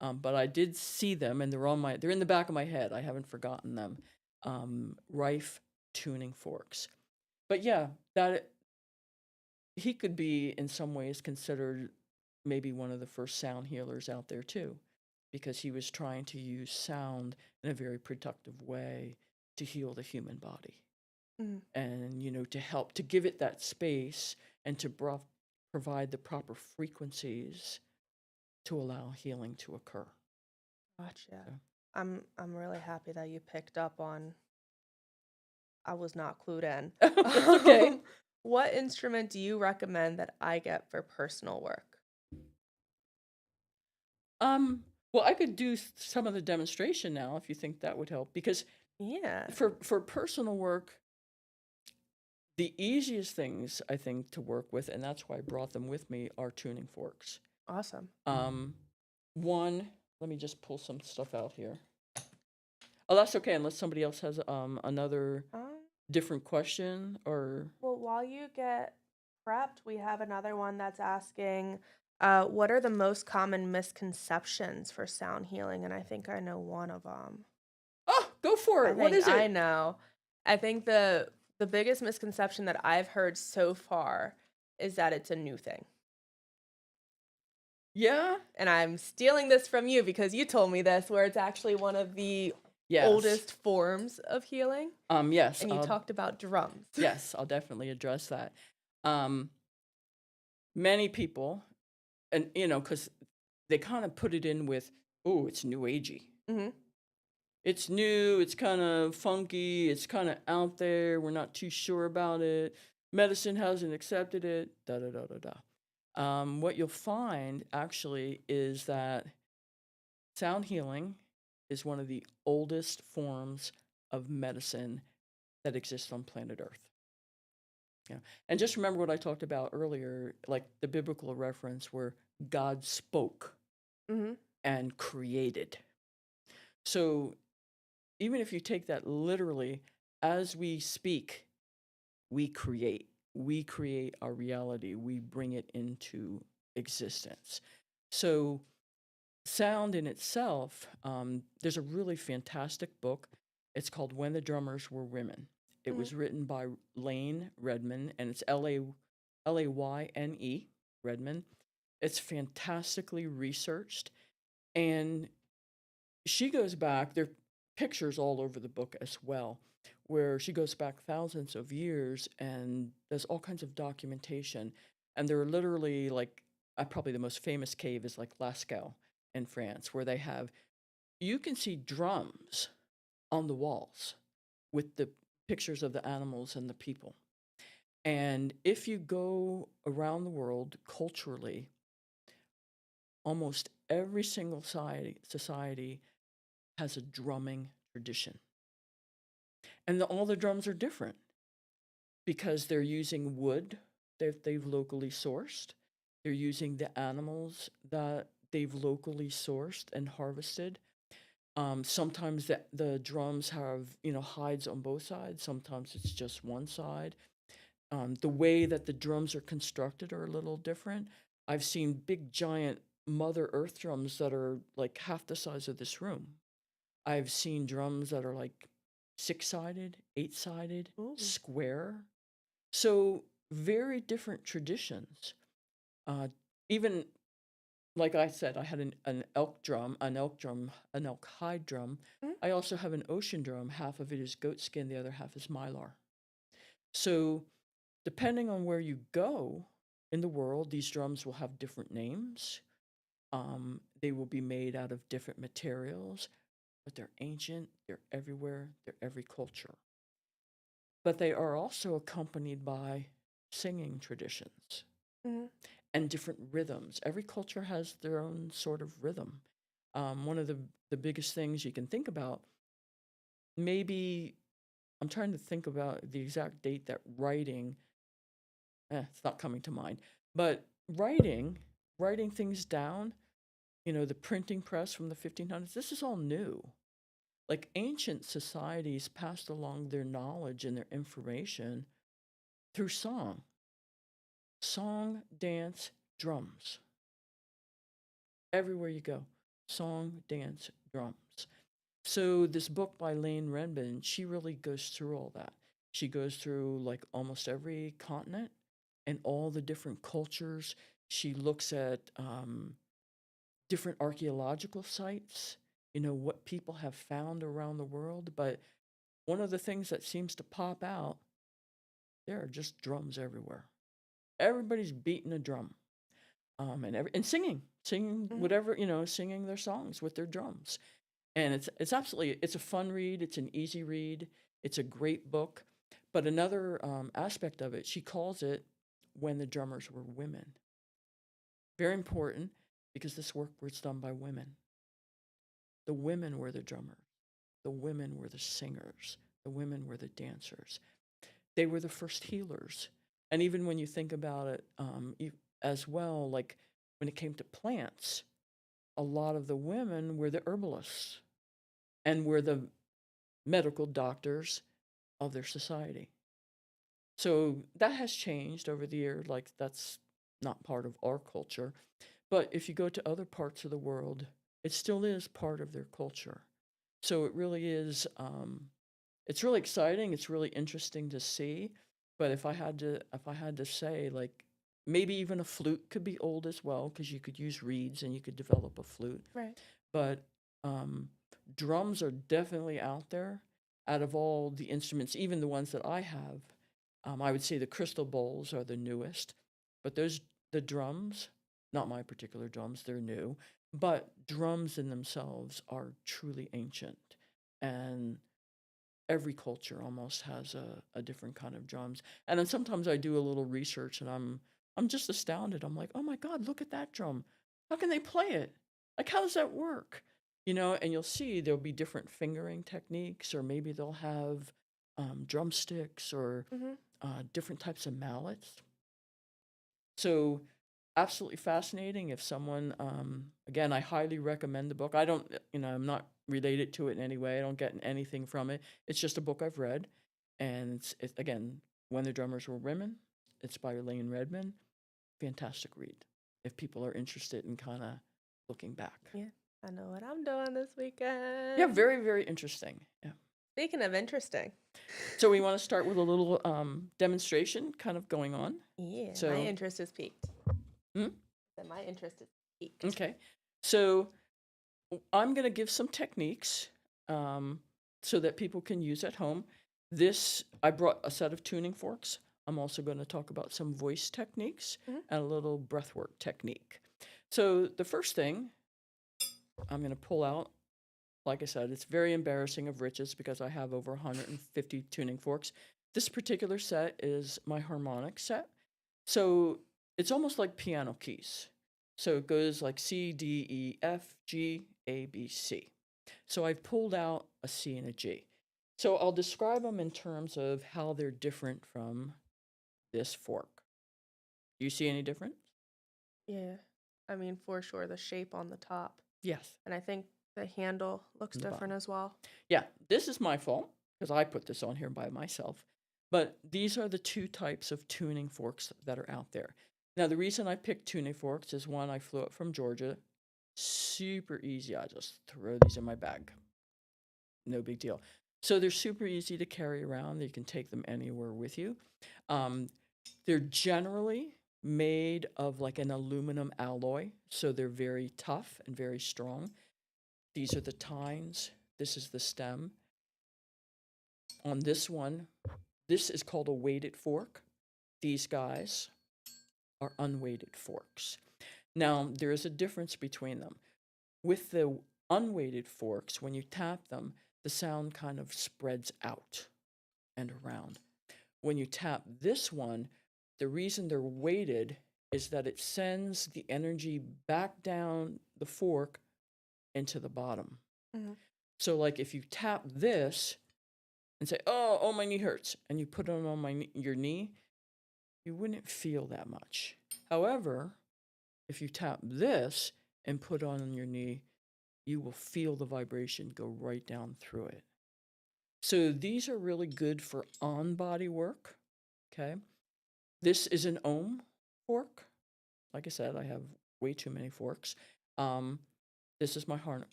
but I did see them, and they're in the back of my head. I haven't forgotten them. Rife tuning forks. But yeah, that he could be in some ways considered maybe one of the first sound healers out there too, because he was trying to use sound in a very productive way to heal the human body Mhm. and to help to give it that space and to provide the proper frequencies to allow healing to occur. Gotcha. So, I'm really happy that you picked up on. I was not clued in. that's okay. Um, what instrument do you recommend that I get for personal work? Um, well, I could do some of the demonstration now if you think that would help, because Yeah. for personal work, the easiest things I think to work with, and that's why I brought them with me, are tuning forks. Awesome. Um, one, let me just pull some stuff out here. Oh, that's okay, unless somebody else has another Um, different question or well, while you get prepped, we have another one that's asking, what are the most common misconceptions for sound healing? And I think I know one of them. oh, go for I it. What think is I it? know. I think the biggest misconception that I've heard so far is that it's a new thing. Yeah. And I'm stealing this from you because you told me this, where it's actually one of the Yes. oldest forms of healing, Yes. and you talked about drums. Yes. I'll definitely address that. Um, many people, and because they kind of put it in with, oh, it's new agey. Mhm. It's new. It's kind of funky. It's kind of out there. We're not too sure about it. Medicine hasn't accepted it. Da da da da da. What you'll find actually is that sound healing is one of the oldest forms of medicine that exists on planet Earth. Yeah. And just remember what I talked about earlier, like the biblical reference where God spoke Mhm. and created. So even if you take that literally, as we speak, we create. We create our reality. We bring it into existence. So sound in itself, there's a really fantastic book. It's called When the Drummers Were Women. It Mhm. was written by Lane Redman, and it's Layne, Redman. It's fantastically researched, and she goes back. There are pictures all over the book as well, where she goes back thousands of years and does all kinds of documentation. And there are literally like, probably the most famous cave is like Lascaux in France, where you can see drums on the walls with the pictures of the animals and the people. And if you go around the world culturally, almost every single society has a drumming tradition. And all the drums are different because they're using wood that they've locally sourced. They're using the animals that they've locally sourced and harvested. Sometimes the drums have, hides on both sides. Sometimes it's just one side. The way that the drums are constructed are a little different. I've seen big, giant Mother Earth drums that are like half the size of this room. I've seen drums that are like six-sided, eight-sided, Ooh. square. So very different traditions. Uh, even like I said, I had an elk drum, an elk hide drum. Mhm. I also have an ocean drum. Half of it is goat skin, the other half is mylar. So depending on where you go in the world, these drums will have different names. They will be made out of different materials, but they're ancient, they're everywhere, they're every culture. But they are also accompanied by singing traditions Hmm. and different rhythms. Every culture has their own sort of rhythm. One of the biggest things you can think about, maybe I'm trying to think about the exact date that writing, it's not coming to mind, but writing things down, the printing press from the 1500s, this is all new. Like ancient societies passed along their knowledge and their information through song, dance, drums. Everywhere you go, song, dance, drums. So this book by Lane Redmond, she really goes through all that. She goes through like almost every continent and all the different cultures. She looks at different archaeological sites, what people have found around the world. But one of the things that seems to pop out, there are just drums everywhere. Everybody's beating a drum, and singing Hmm. whatever, singing their songs with their drums. And it's a fun read. It's an easy read. It's a great book. But another aspect of it, she calls it When the Drummers Were Women. Very important because this work was done by women. The women were the drummers. The women were the singers. The women were the dancers. They were the first healers. And even when you think about it as well, like when it came to plants, a lot of the women were the herbalists and were the medical doctors of their society. So that has changed over the years. Like that's not part of our culture. But if you go to other parts of the world, it still is part of their culture. So it really is, it's really exciting. It's really interesting to see. But if I had to say, like, maybe even a flute could be old as well, because you could use reeds and you could develop a flute. Right. But um, drums are definitely out there. Out of all the instruments, even the ones that I have, I would say the crystal bowls are the newest. But the drums, not my particular drums, they're new. But drums in themselves are truly ancient, and every culture almost has a different kind of drums. And then sometimes I do a little research, and I'm just astounded. I'm like, oh my God, look at that drum. How can they play it? Like, how does that work? And you'll see there'll be different fingering techniques, or maybe they'll have drumsticks or Hmm. different types of mallets. So absolutely fascinating. If someone, again, I highly recommend the book. I don't, I'm not related to it in any way. I don't get anything from it. It's just a book I've read, and it's again, When the Drummers Were Women. It's by Lane Redmond. Fantastic read. If people are interested in kind of looking back. Yeah. I know what I'm doing this Yeah, weekend. very, very interesting. Yeah. Speaking of interesting, So we want to start with a little demonstration kind of going on. yeah, my So, interest is peaked. hmm? That my interest is peaked. Okay. So I'm going to give some techniques um, so that people can use at home. I brought a set of tuning forks. I'm also going to talk about some voice techniques Hmm. and a little breathwork technique. So the first thing I'm going to pull out, like I said, it's very embarrassing of riches because I have over 150 tuning forks. This particular set is my harmonic set. So it's almost like piano keys. So it goes like C, D, E, F, G, A, B, C. So I've pulled out a C and a G. So I'll describe them in terms of how they're different from this fork. Do you see any difference? Yeah. I mean, for sure, the shape on the top. Yes. And I think the handle looks On the different bottom. as well. Yeah, this is my fault because I put this on here by myself. But these are the two types of tuning forks that are out there. Now, the reason I picked tuning forks is one, I flew up from Georgia. Super easy. I just throw these in my bag. No big deal. So they're super easy to carry around. You can take them anywhere with you. Um, they're generally made of like an aluminum alloy, so they're very tough and very strong. These are the tines. This is the stem. On this one, this is called a weighted fork. these guys are unweighted forks. Now, there is a difference between them. With the unweighted forks, when you tap them, the sound kind of spreads out and around. When you tap this one, the reason they're weighted is that it sends the energy back down the fork into the bottom. Mhm. So, like if you tap this and say, "Oh, my knee hurts," and you put it on your knee, you wouldn't feel that much. However, if you tap this and put it on your knee, you will feel the vibration go right down through it. So these are really good for on-body work. Okay. This is an ohm fork. Like I said, I have way too many forks. Um, this is my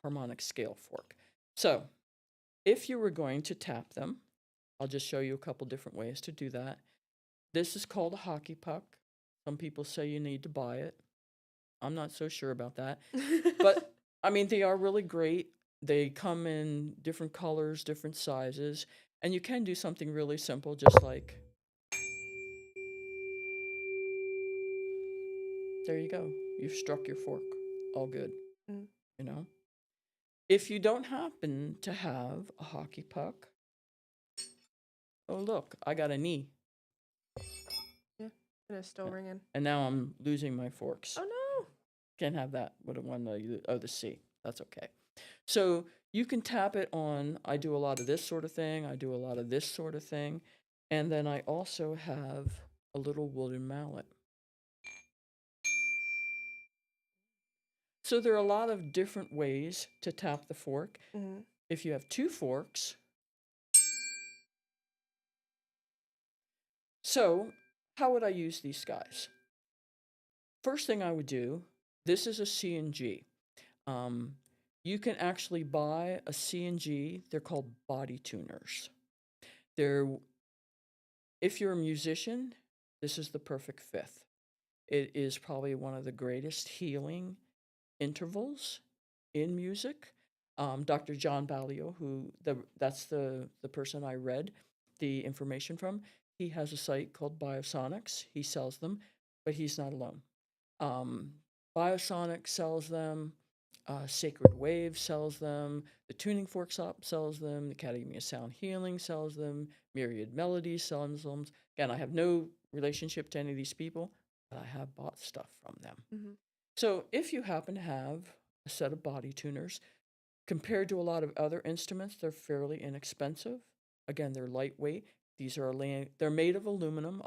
harmonic scale fork. So if you were going to tap them, I'll just show you a couple different ways to do that. This is called a hockey puck. Some people say you need to buy it. I'm not so sure about that. But I mean, they are really great. They come in different colors, different sizes, and you can do something really simple, just like there you go. You've struck your fork. All good, Mm. you know? If you don't happen to have a hockey puck, oh, look, I got a knee. Yeah, and it's still Yeah. ringing. And now I'm losing my forks. Oh no! Can't have that with a one, the C. That's okay. So you can tap it on, I do a lot of this sort of thing. I do a lot of this sort of thing. And then I also have a little wooden mallet. So there are a lot of different ways to tap the fork. Mhm. If you have two forks, so how would I use these guys? First thing I would do, this is a C&G. You can actually buy a C&G. They're called body tuners. They're, if you're a musician, this is the perfect fifth. It is probably one of the greatest healing intervals in music. Dr. John Balliol, that's the person I read the information from. He has a site called Biosonics. He sells them, but he's not alone. Um, Biosonics sells them. Sacred Wave sells them. The Tuning Fork Shop sells them. The Academy of Sound Healing sells them. Myriad Melodies sells them. Again, I have no relationship to any of these people, but I have bought stuff from them. Mhm. So if you happen to have a set of body tuners, compared to a lot of other instruments, they're fairly inexpensive. Again, they're lightweight. They're made of aluminum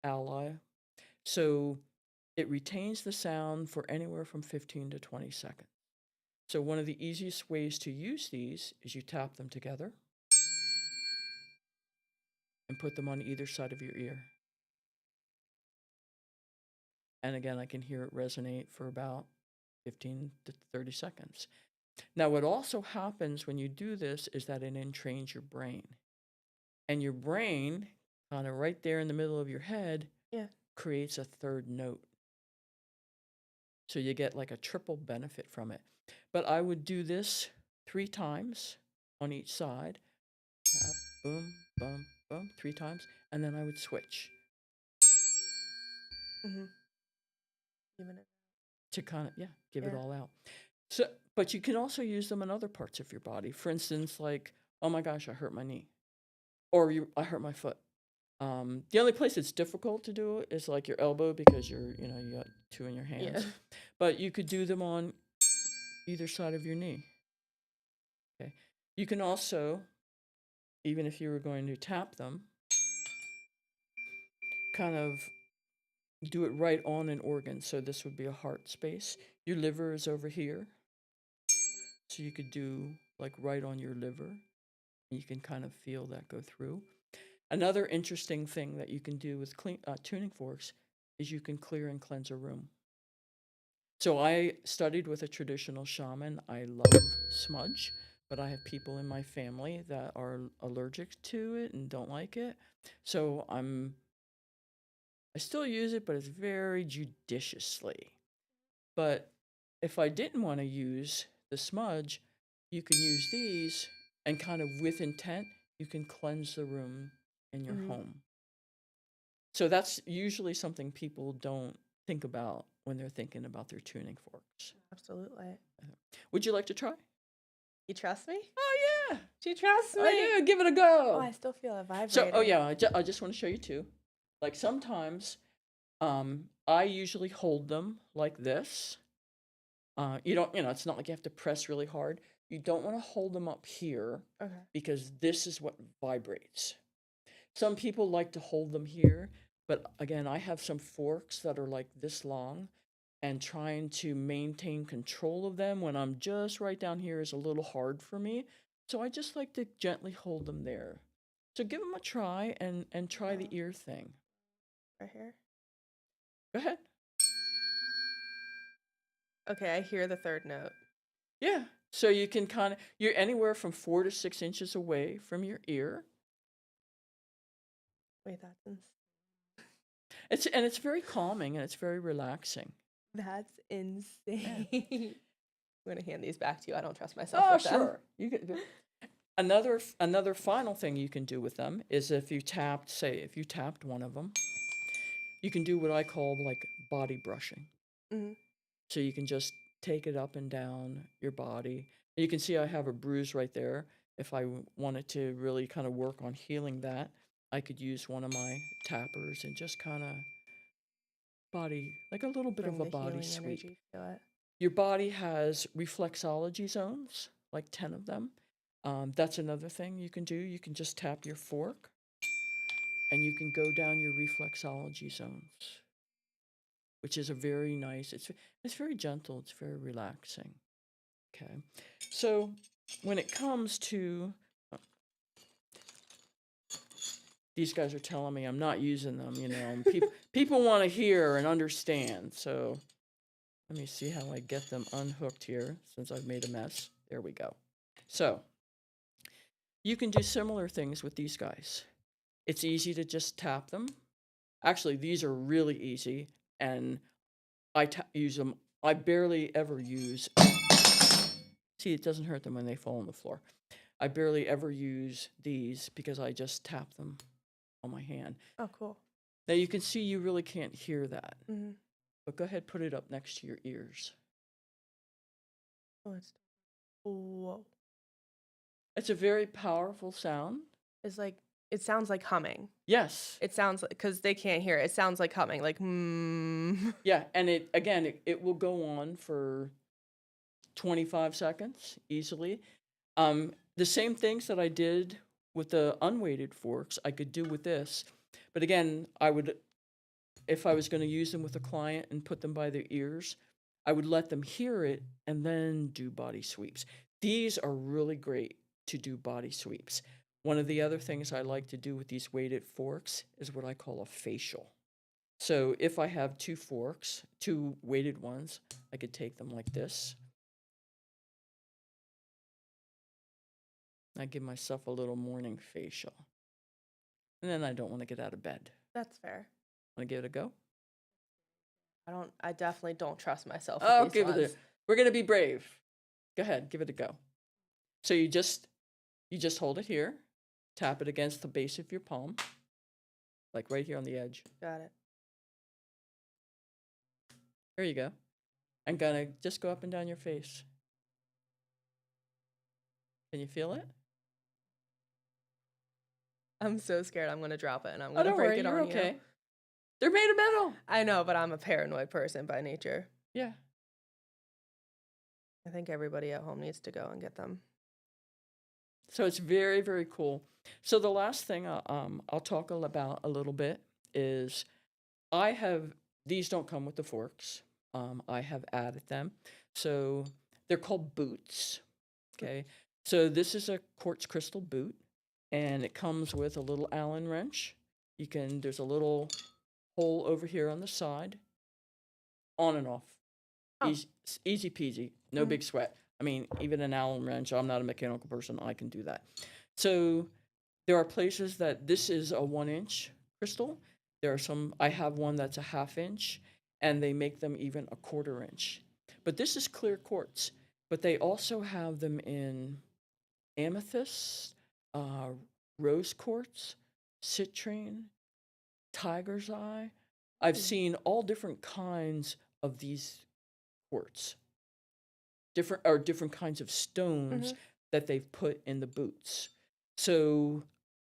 alloy, so it retains the sound for anywhere from 15 to 20 seconds. So one of the easiest ways to use these is you tap them together and put them on either side of your ear. And again, I can hear it resonate for about 15 to 30 seconds. Now, what also happens when you do this is that it entrains your brain. And your brain, kind of right there in the middle of your head, Yeah. creates a third note. So you get like a triple benefit from it. But I would do this 3 times on each side. Tap, boom, boom, boom, 3 times. And then I would switch Mhm. Giving it. to kind of, give it Yeah. all out. So, but you can also use them in other parts of your body. For instance, like, oh my gosh, I hurt my knee. Or I hurt my foot. The only place it's difficult to do it is like your elbow because you got 2 in your Yeah. hands. But you could do them on either side of your knee. Okay. You can also, even if you were going to tap them, kind of do it right on an organ. So this would be a heart space. Your liver is over here. So you could do like right on your liver. You can kind of feel that go through. Another interesting thing that you can do with tuning forks is you can clear and cleanse a room. So I studied with a traditional shaman. I love smudge, but I have people in my family that are allergic to it and don't like it. So I still use it, but it's very judiciously. But if I didn't want to use the smudge, you can use these and kind of with intent, you can cleanse the room in your Mhm. home. So that's usually something people don't think about when they're thinking about their tuning forks. Absolutely. Would you like to try? You trust me? Oh yeah, She trusts me. I do. Give it a Oh, go. I still feel it So, vibrating. oh yeah, I just want to show you too. Like sometimes, I usually hold them like this. You don't, it's not like you have to press really hard. You don't want to hold them up here Okay. because this is what vibrates. Some people like to hold them here, but again, I have some forks that are like this long, and trying to maintain control of them when I'm just right down here is a little hard for me. So I just like to gently hold them there. So give them a try and try the ear thing. Right here. Go ahead. Okay, I hear the third note. Yeah. So you can you're anywhere from 4 to 6 inches away from your ear. Wait, It's very calming and it's very relaxing. that's insane. I'm gonna hand these back to you. I don't trust myself Oh, with them. sure. You can. Another final thing you can do with them is if you tapped one of them, you can do what I call like body brushing. Mhm. So you can just take it up and down your body. You can see I have a bruise right there. If I wanted to really kind of work on healing that, I could use one of my tappers and just kind of like a little bit Bring of a the body healing sweep. energy to it. Your body has reflexology zones, like 10 of them. That's another thing you can do. You can just tap your fork and you can go down your reflexology zones, which is a very nice, it's very gentle, it's very relaxing. Okay. So when it comes to these guys are telling me I'm not using them, people want to hear and understand. So let me see how I get them unhooked here since I've made a mess. There we go. So you can do similar things with these guys. It's easy to just tap them. Actually, these are really easy, and use them. I barely ever use. See, it doesn't hurt them when they fall on the floor. I barely ever use these because I just tap them on my hand. Oh, cool. Now you can see you really can't hear that, Mhm. but go ahead, put it up next to your ears. Oh, whoa. It's a very powerful sound. It's like it sounds like humming. Yes. It sounds like because they can't hear it. It sounds like humming, like hmm. Yeah, and it will go on for 25 seconds easily. The same things that I did with the unweighted forks, I could do with this. But again, if I was going to use them with a client and put them by their ears, I would let them hear it and then do body sweeps. These are really great to do body sweeps. One of the other things I like to do with these weighted forks is what I call a facial. So if I have two forks, two weighted ones, I could take them like this. I give myself a little morning facial. And then I don't want to get out of bed. That's fair. Want to give it a go? I definitely don't trust myself Oh, with these ones. We're going to be brave. Go ahead, give it a go. So you just hold it here, tap it against the base of your palm, like right here on the edge. Got it. There you go. And gonna just go up and down your face. Can you feel it? I'm so scared I'm gonna drop it and I'm Oh, gonna don't break worry, it you're on you. okay. They're made of metal. I know, but I'm a paranoid person by nature. Yeah. I think everybody at home needs to go and get them. So it's very, very cool. So the last thing I'll talk about a little bit is these don't come with the forks. I have added them. So they're called boots. Okay. So this is a quartz crystal boot, and it comes with a little Allen wrench. There's a little hole over here on the side, on and off. Oh. Easy peasy, no big sweat. I mean, even an Allen wrench, I'm not a mechanical person, I can do that. So there are places that this is a 1-inch crystal. I have one that's a 1/2 inch, and they make them even a 1/4 inch. But this is clear quartz, but they also have them in amethyst, rose quartz, citrine, tiger's eye. I've Mm. seen all different kinds of these quartz, different kinds of stones Mhm. that they've put in the boots. So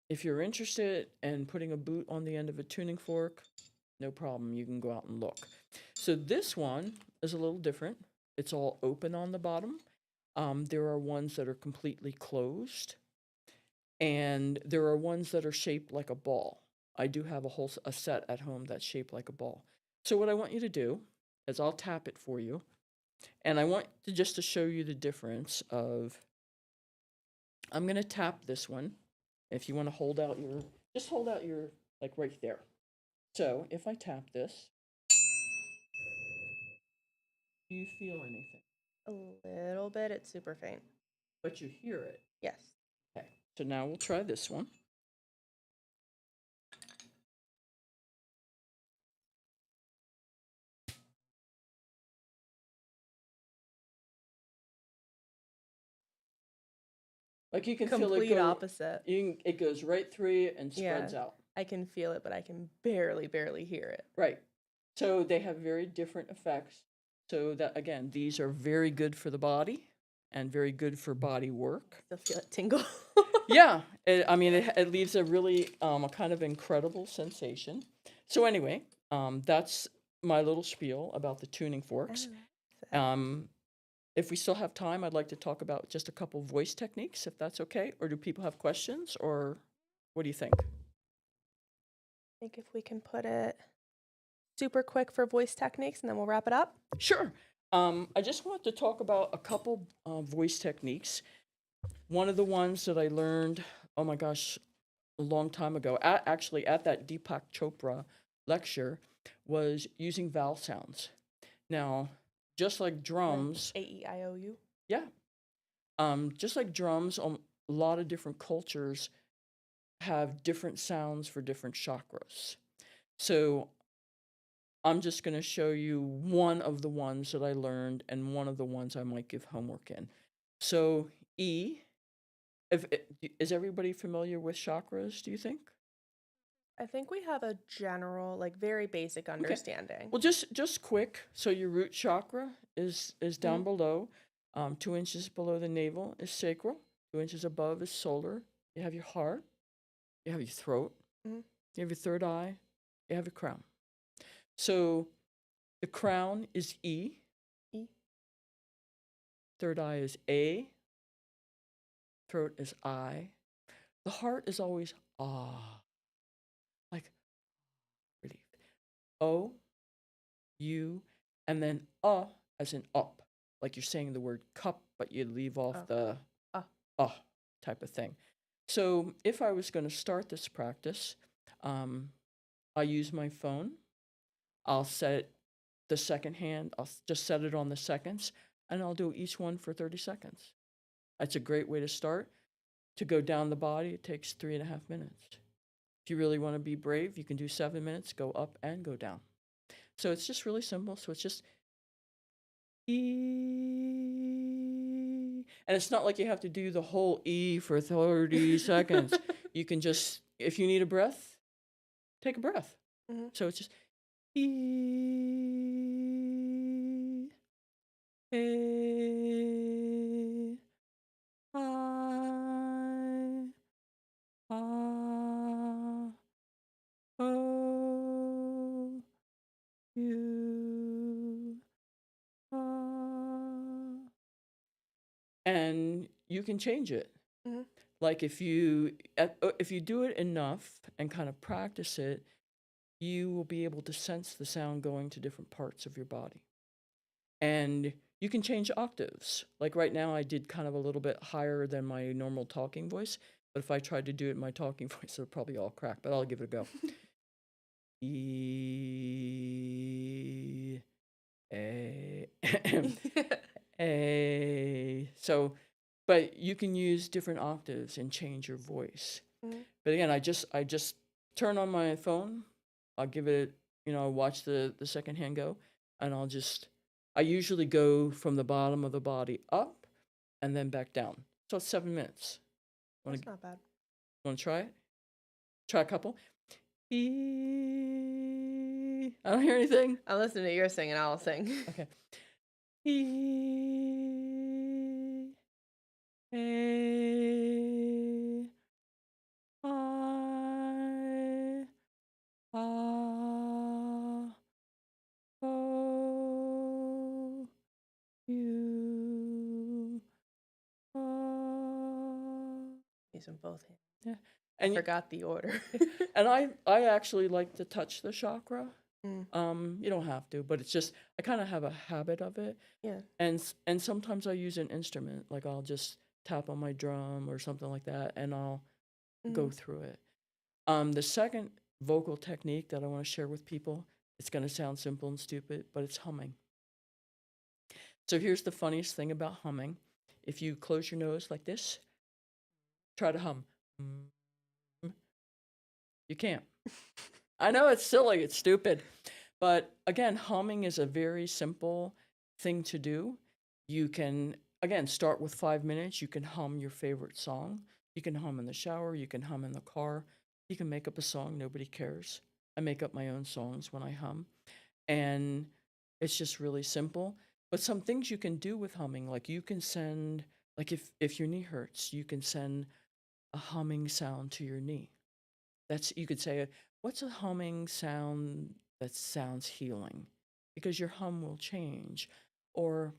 if you're interested in putting a boot on the end of a tuning fork, no problem. You can go out and look. So this one is a little different. It's all open on the bottom. There are ones that are completely closed, and there are ones that are shaped like a ball. I do have a set at home that's shaped like a ball. So what I want you to do is I'll tap it for you, and I want to just to show you the difference of. I'm gonna tap this one. If you want to just hold out your like right there. So if I tap this, do you feel anything? A little bit. It's super faint. But you hear it. Yes. Okay. So now we'll try this one. Like you can feel it Complete go. opposite. It goes right through you and spreads Yeah. out. I can feel it, but I can barely hear it. Right. So they have very different effects. So that again, these are very good for the body and very good for body work. Still feel it tingle. Yeah, it leaves a really a kind of incredible sensation. So anyway, that's my little spiel about the tuning forks. Oh, If we still have time, I'd like to talk about just a couple voice techniques, if that's okay. Or do people have questions, or what do you think? I think if we can put it super quick for voice techniques and then we'll wrap it up. Sure. I just want to talk about a couple voice techniques. One of the ones that I learned, oh my gosh, a long time ago, actually at that Deepak Chopra lecture, was using vowel sounds. Now, just like drums, A-E-I-O-U. yeah, just like drums, a lot of different cultures have different sounds for different chakras. So I'm just going to show you one of the ones that I learned and one of the ones I might give homework in. So E, is everybody familiar with chakras, do you think? I think we have a general, like very basic understanding. Well, just quick. So your root chakra is down below, 2 inches below the navel is sacral, 2 inches above is solar. You have your heart, you have your throat, Mhm. you have your third eye, you have your crown. So the crown is E, E. third eye is A, throat is I. The heart is always ah, like relief. O, U, and then as in up, like you're saying the word cup, but you leave off Oh. the type of thing. So if I was going to start this practice, I use my phone. I'll set the second hand. I'll just set it on the seconds, and I'll do each one for 30 seconds. That's a great way to start. To go down the body, it takes 3.5 minutes. If you really want to be brave, you can do 7 minutes, go up and go down. So it's just really simple. So it's just E. And it's not like you have to do the whole E for 30 seconds. You can just, if you need a breath, take a breath. Mhm. So it's just E, A, I, O, U, and you can change it. Mhm. Like if you do it enough and kind of practice it, you will be able to sense the sound going to different parts of your body. And you can change octaves. Like right now, I did kind of a little bit higher than my normal talking voice. But if I tried to do it in my talking voice, it'll probably all crack. But I'll give it a go. E, A, A. So, but you can use different octaves and change your voice. Mhm. But again, I just turn on my phone. I'll give it, watch the second hand go, and I usually go from the bottom of the body up and then back down. So it's 7 minutes. That's not bad. Want to try it? Try a couple. E. I don't hear anything. I'll listen to your singing. I'll sing. Okay. E. A. I. Ah. Oh. You. Ah. Using both hands. Yeah. I And forgot the order. and I actually like to touch the chakra. Mm, You don't have to, but it's just I kind of have a habit of it. yeah. And sometimes I use an instrument, like I'll just tap on my drum or something like that, and I'll go Mm, through it. The second vocal technique that I want to share with people, it's going to sound simple and stupid, but it's humming. So here's the funniest thing about humming. If you close your nose like this, try to hum. You can't. I know it's silly, it's stupid. But again, humming is a very simple thing to do. You can, again, start with 5 minutes. You can hum your favorite song. You can hum in the shower. You can hum in the car. You can make up a song. Nobody cares. I make up my own songs when I hum. And it's just really simple. But some things you can do with humming, like you can send, like if your knee hurts, you can send a humming sound to your knee. You could say, what's a humming sound that sounds healing? Because your hum will change. Or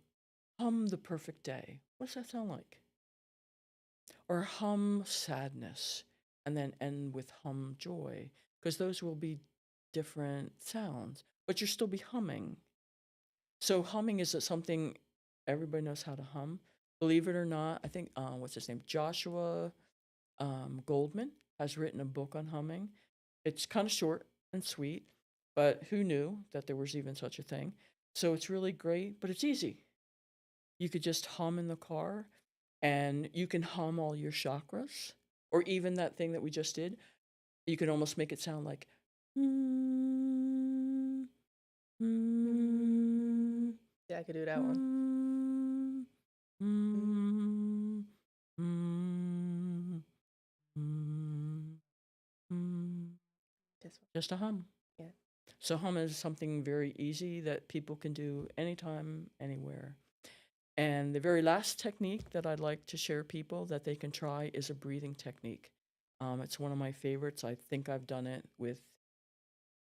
hum the perfect day. What's that sound like? Or hum sadness and then end with hum joy. Because those will be different sounds, but you'll still be humming. So humming is something everybody knows how to hum. Believe it or not, I think, what's his name? Joshua Goldman has written a book on humming. It's kind of short and sweet, but who knew that there was even such a thing? So it's really great, but it's easy. You could just hum in the car and you can hum all your chakras, or even that thing that we just did. You can almost make it sound like, mm, mm, Yeah, I could do that one. mm, mm, mm, mm, mm. This one. Just a hum. Yeah. So hum is something very easy that people can do anytime, anywhere. And the very last technique that I'd like to share people that they can try is a breathing technique. It's one of my favorites. I think I've done it with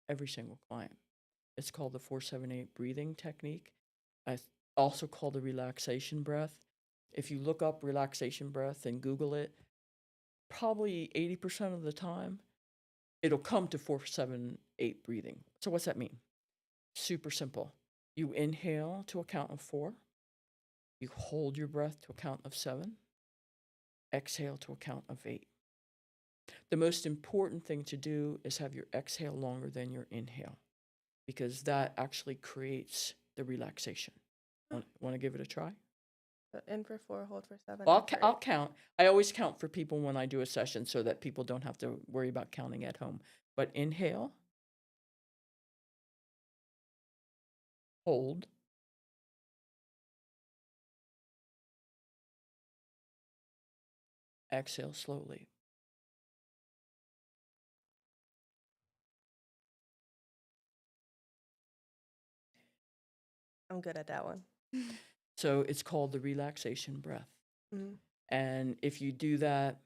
every single client. It's called the 478 breathing technique. Also called the relaxation breath. If you look up relaxation breath and Google it, probably 80% of the time, it'll come to 478 breathing. So what's that mean? Super simple. You inhale to a count of 4. You hold your breath to a count of 7. Exhale to a count of 8. The most important thing to do is have your exhale longer than your inhale, because that actually creates the relaxation. Want to give it a try? So in for 4, hold for 7. Well, and for I'll 8. count. I always count for people when I do a session so that people don't have to worry about counting at home. But inhale, hold, exhale slowly. I'm good at that one. So it's called the relaxation breath. Mm, And if you do that,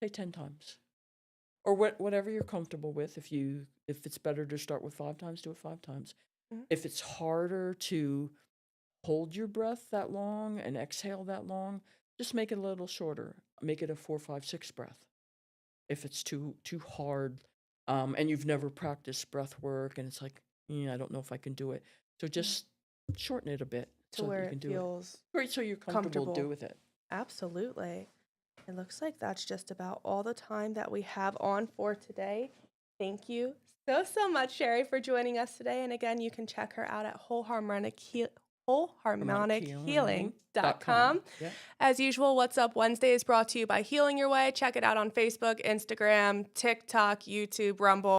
say 10 times. Or whatever you're comfortable with. If it's better to start with 5 times, do it 5 times. mm. If it's harder to hold your breath that long and exhale that long, just make it a little shorter. Make it a 4, 5, 6 breath. If it's too hard, and you've never practiced breath work, and it's like, I don't know if I can do it. So just shorten it a bit To so that where you it can do it. feels Great, so you're comfortable comfortable. do with it. Absolutely. It looks like that's just about all the time that we have on for today. Thank you so much, Sherry, for joining us today. And again, you can check her out at wholeharmonichealing.com. Yeah. As usual, What's Up Wednesday is brought to you by Healing Your Way. Check it out on Facebook, Instagram, TikTok, YouTube, Rumble.